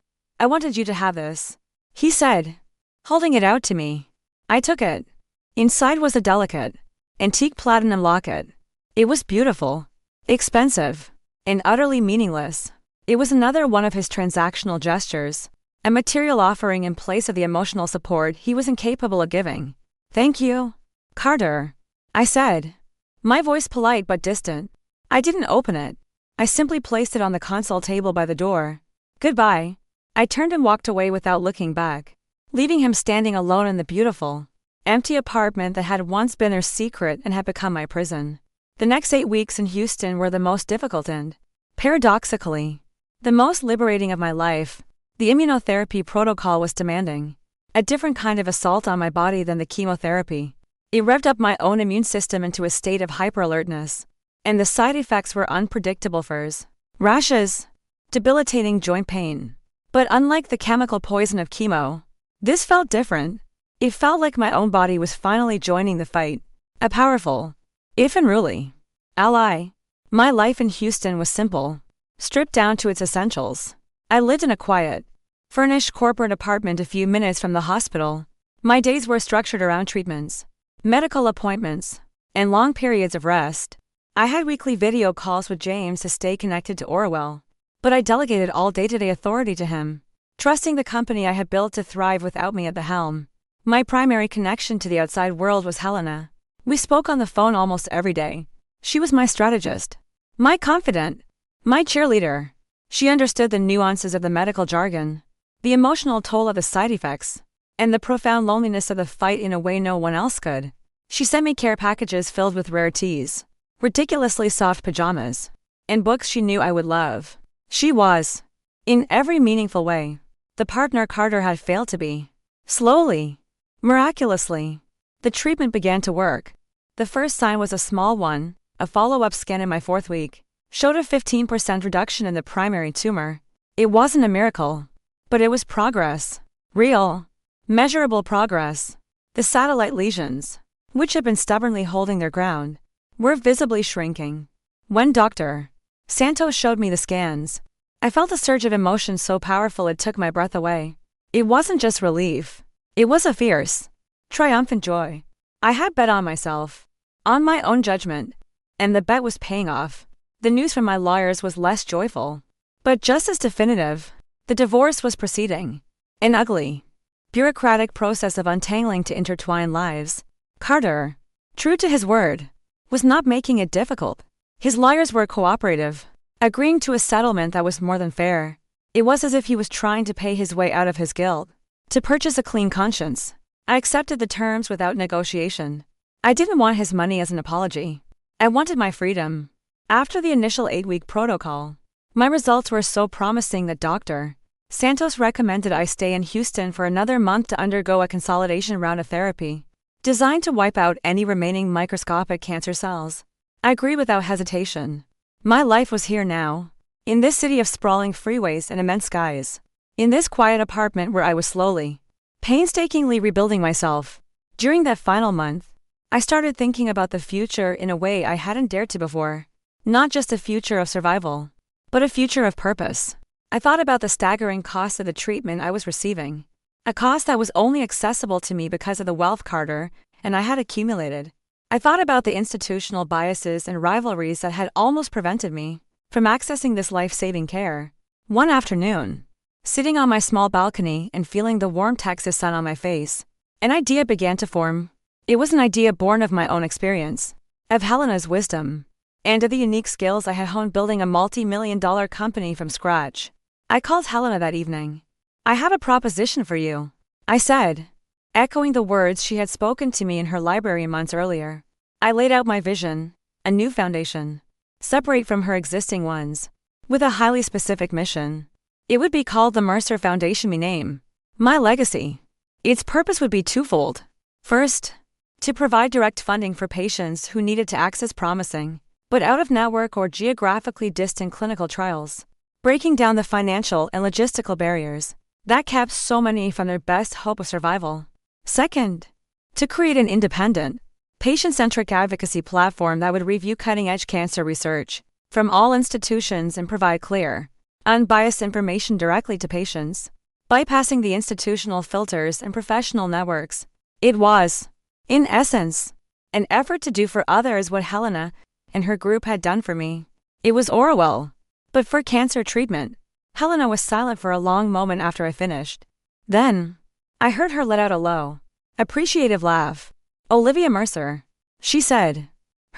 wanted you to have this," he said, holding it out to me. I took it. Inside was a delicate, antique platinum locket. It was beautiful, expensive, and utterly meaningless. It was another one of his transactional gestures, a material offering in place of the emotional support he was incapable of giving. "Thank you, Carter," I said, My voice polite but distant. I didn't open it. I simply placed it on the console table by the door. Goodbye. I turned and walked away without looking back, leaving him standing alone in the beautiful, empty apartment that had once been their secret and had become my prison. The next 8 weeks in Houston were the most difficult and, paradoxically, the most liberating of my life. The immunotherapy protocol was demanding, a different kind of assault on my body than the chemotherapy. It revved up my own immune system into a state of hyper-alertness, and the side effects were unpredictable: furs, rashes, debilitating joint pain. But unlike the chemical poison of chemo, this felt different. It felt like my own body was finally joining the fight, a powerful, if unruly, ally. My life in Houston was simple, stripped down to its essentials. I lived in a quiet, furnished corporate apartment a few minutes from the hospital. My days were structured around treatments, medical appointments, and long periods of rest. I had weekly video calls with James to stay connected to Orwell, but I delegated all day-to-day authority to him, trusting the company I had built to thrive without me at the helm. My primary connection to the outside world was Helena. We spoke on the phone almost every day. She was my strategist, my confidant, my cheerleader. She understood the nuances of the medical jargon, the emotional toll of the side effects, and the profound loneliness of the fight in a way no one else could. She sent me care packages filled with rare teas, ridiculously soft pajamas, and books she knew I would love. She was, in every meaningful way, the partner Carter had failed to be. Slowly, miraculously, the treatment began to work. The first sign was a small one. A follow-up scan in my 4th week showed a 15% reduction in the primary tumor. It wasn't a miracle, but it was progress. Real, measurable progress. The satellite lesions, which had been stubbornly holding their ground, were visibly shrinking. When Dr. Santos showed me the scans, I felt a surge of emotion so powerful it took my breath away. It wasn't just relief. It was a fierce, triumphant joy. I had bet on myself, on my own judgment, and the bet was paying off. The news from my lawyers was less joyful, but just as definitive. The divorce was proceeding. An ugly, bureaucratic process of untangling to intertwine lives. Carter, true to his word, was not making it difficult. His lawyers were cooperative, agreeing to a settlement that was more than fair. It was as if he was trying to pay his way out of his guilt, to purchase a clean conscience. I accepted the terms without negotiation. I didn't want his money as an apology. I wanted my freedom. After the initial 8-week protocol, my results were so promising that Dr. Santos recommended I stay in Houston for another month to undergo a consolidation round of therapy, designed to wipe out any remaining microscopic cancer cells. I agreed without hesitation. My life was here now, in this city of sprawling freeways and immense skies, in this quiet apartment where I was slowly, painstakingly rebuilding myself. During that final month, I started thinking about the future in a way I hadn't dared to before. Not just a future of survival, but a future of purpose. I thought about the staggering cost of the treatment I was receiving, a cost that was only accessible to me because of the wealth Carter and I had accumulated. I thought about the institutional biases and rivalries that had almost prevented me from accessing this life-saving care. One afternoon, sitting on my small balcony and feeling the warm Texas sun on my face, an idea began to form. It was an idea born of my own experience, of Helena's wisdom, and of the unique skills I had honed building a multi-million-dollar company from scratch. I called Helena that evening. "I have a proposition for you," I said, echoing the words she had spoken to me in her library months earlier. I laid out my vision, a new foundation, separate from her existing ones, with a highly specific mission. It would be called the Mercer Foundation, me name. My legacy. Its purpose would be twofold. First, to provide direct funding for patients who needed to access promising, but out-of-network or geographically distant clinical trials, breaking down the financial and logistical barriers that kept so many from their best hope of survival. Second, to create an independent, patient-centric advocacy platform that would review cutting-edge cancer research from all institutions and provide clear, unbiased information directly to patients, bypassing the institutional filters and professional networks. It was, in essence, an effort to do for others what Helena and her group had done for me. It was Orwell, but for cancer treatment. Helena was silent for a long moment after I finished. Then, I heard her let out a low, appreciative laugh. "Olivia Mercer," she said,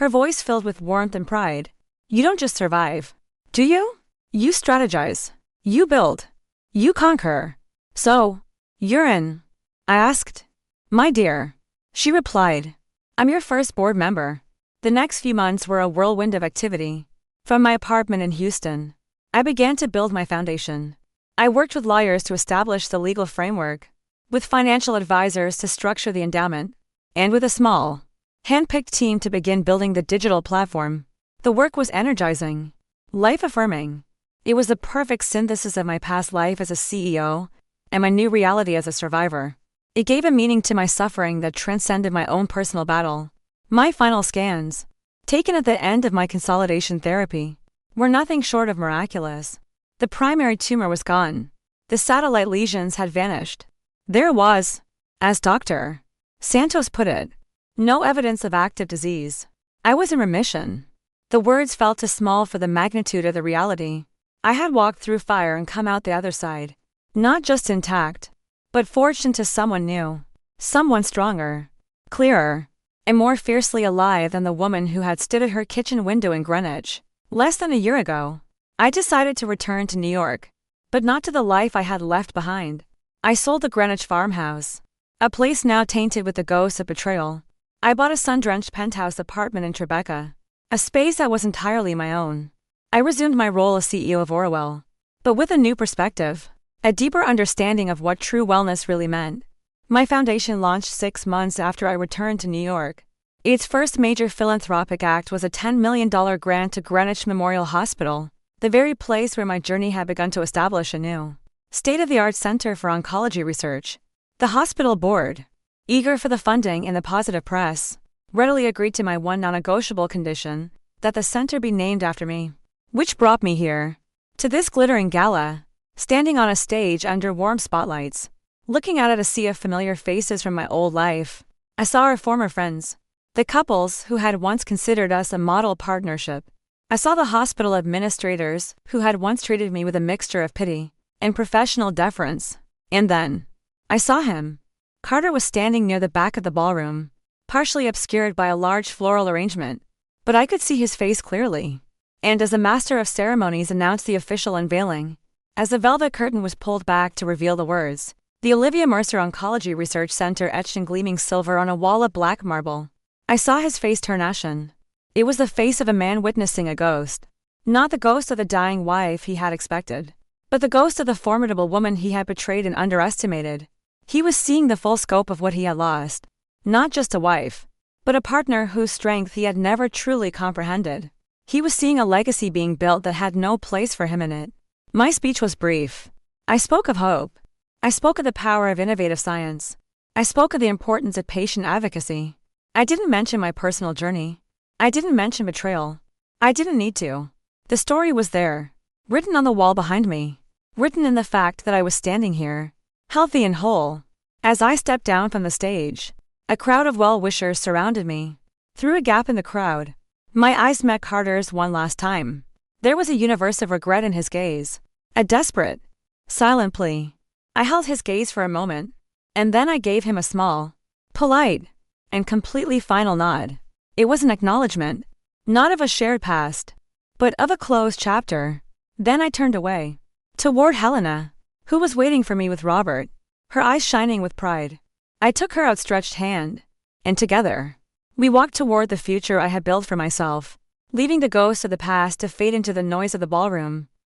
her voice filled with warmth and pride. You don't just survive, do you? You strategize. You build. You conquer. So, you're in? I asked. My dear. She replied. I'm your first board member. The next few months were a whirlwind of activity. From my apartment in Houston, I began to build my foundation. I worked with lawyers to establish the legal framework, with financial advisors to structure the endowment, and with a small, hand-picked team to begin building the digital platform. The work was energizing, life-affirming. It was the perfect synthesis of my past life as a CEO and my new reality as a survivor. It gave a meaning to my suffering that transcended my own personal battle. My final scans, taken at the end of my consolidation therapy, were nothing short of miraculous. The primary tumor was gone. The satellite lesions had vanished. There was, as Dr. Santos put it, no evidence of active disease. I was in remission. The words felt too small for the magnitude of the reality. I had walked through fire and come out the other side, not just intact, but forged into someone new, someone stronger, clearer, and more fiercely alive than the woman who had stood at her kitchen window in Greenwich less than a year ago. I decided to return to New York, but not to the life I had left behind. I sold the Greenwich farmhouse, a place now tainted with the ghosts of betrayal. I bought a sun-drenched penthouse apartment in Tribeca, a space that was entirely my own. I resumed my role as CEO of Orwell, but with a new perspective, a deeper understanding of what true wellness really meant. My foundation launched 6 months after I returned to New York. Its first major philanthropic act was a $10 million grant to Greenwich Memorial Hospital, the very place where my journey had begun to establish a new, state-of-the-art center for oncology research. The hospital board, eager for the funding and the positive press, readily agreed to my one non-negotiable condition, that the center be named after me. Which brought me here, to this glittering gala, standing on a stage under warm spotlights, looking out at a sea of familiar faces from my old life. I saw our former friends, the couples who had once considered us a model partnership. I saw the hospital administrators who had once treated me with a mixture of pity and professional deference. And then, I saw him. Carter was standing near the back of the ballroom, partially obscured by a large floral arrangement, but I could see his face clearly. And as the master of ceremonies announced the official unveiling, as the velvet curtain was pulled back to reveal the words, "The Olivia Mercer Oncology Research Center," etched in gleaming silver on a wall of black marble, I saw his face turn ashen. It was the face of a man witnessing a ghost. Not the ghost of the dying wife he had expected, but the ghost of the formidable woman he had betrayed and underestimated. He was seeing the full scope of what he had lost. Not just a wife, but a partner whose strength he had never truly comprehended. He was seeing a legacy being built that had no place for him in it. My speech was brief. I spoke of hope. I spoke of the power of innovative science. I spoke of the importance of patient advocacy. I didn't mention my personal journey. I didn't mention betrayal. I didn't need to. The story was there, written on the wall behind me, written in the fact that I was standing here, healthy and whole. As I stepped down from the stage, a crowd of well-wishers surrounded me. Through a gap in the crowd, my eyes met Carter's one last time. There was a universe of regret in his gaze, a desperate, silent plea. I held his gaze for a moment, and then I gave him a small, polite, and completely final nod. It was an acknowledgement, not of a shared past, but of a closed chapter. Then I turned away, toward Helena, who was waiting for me with Robert, her eyes shining with pride. I took her outstretched hand, and together, we walked toward the future I had built for myself, leaving the ghosts of the past to fade into the noise of the ballroom.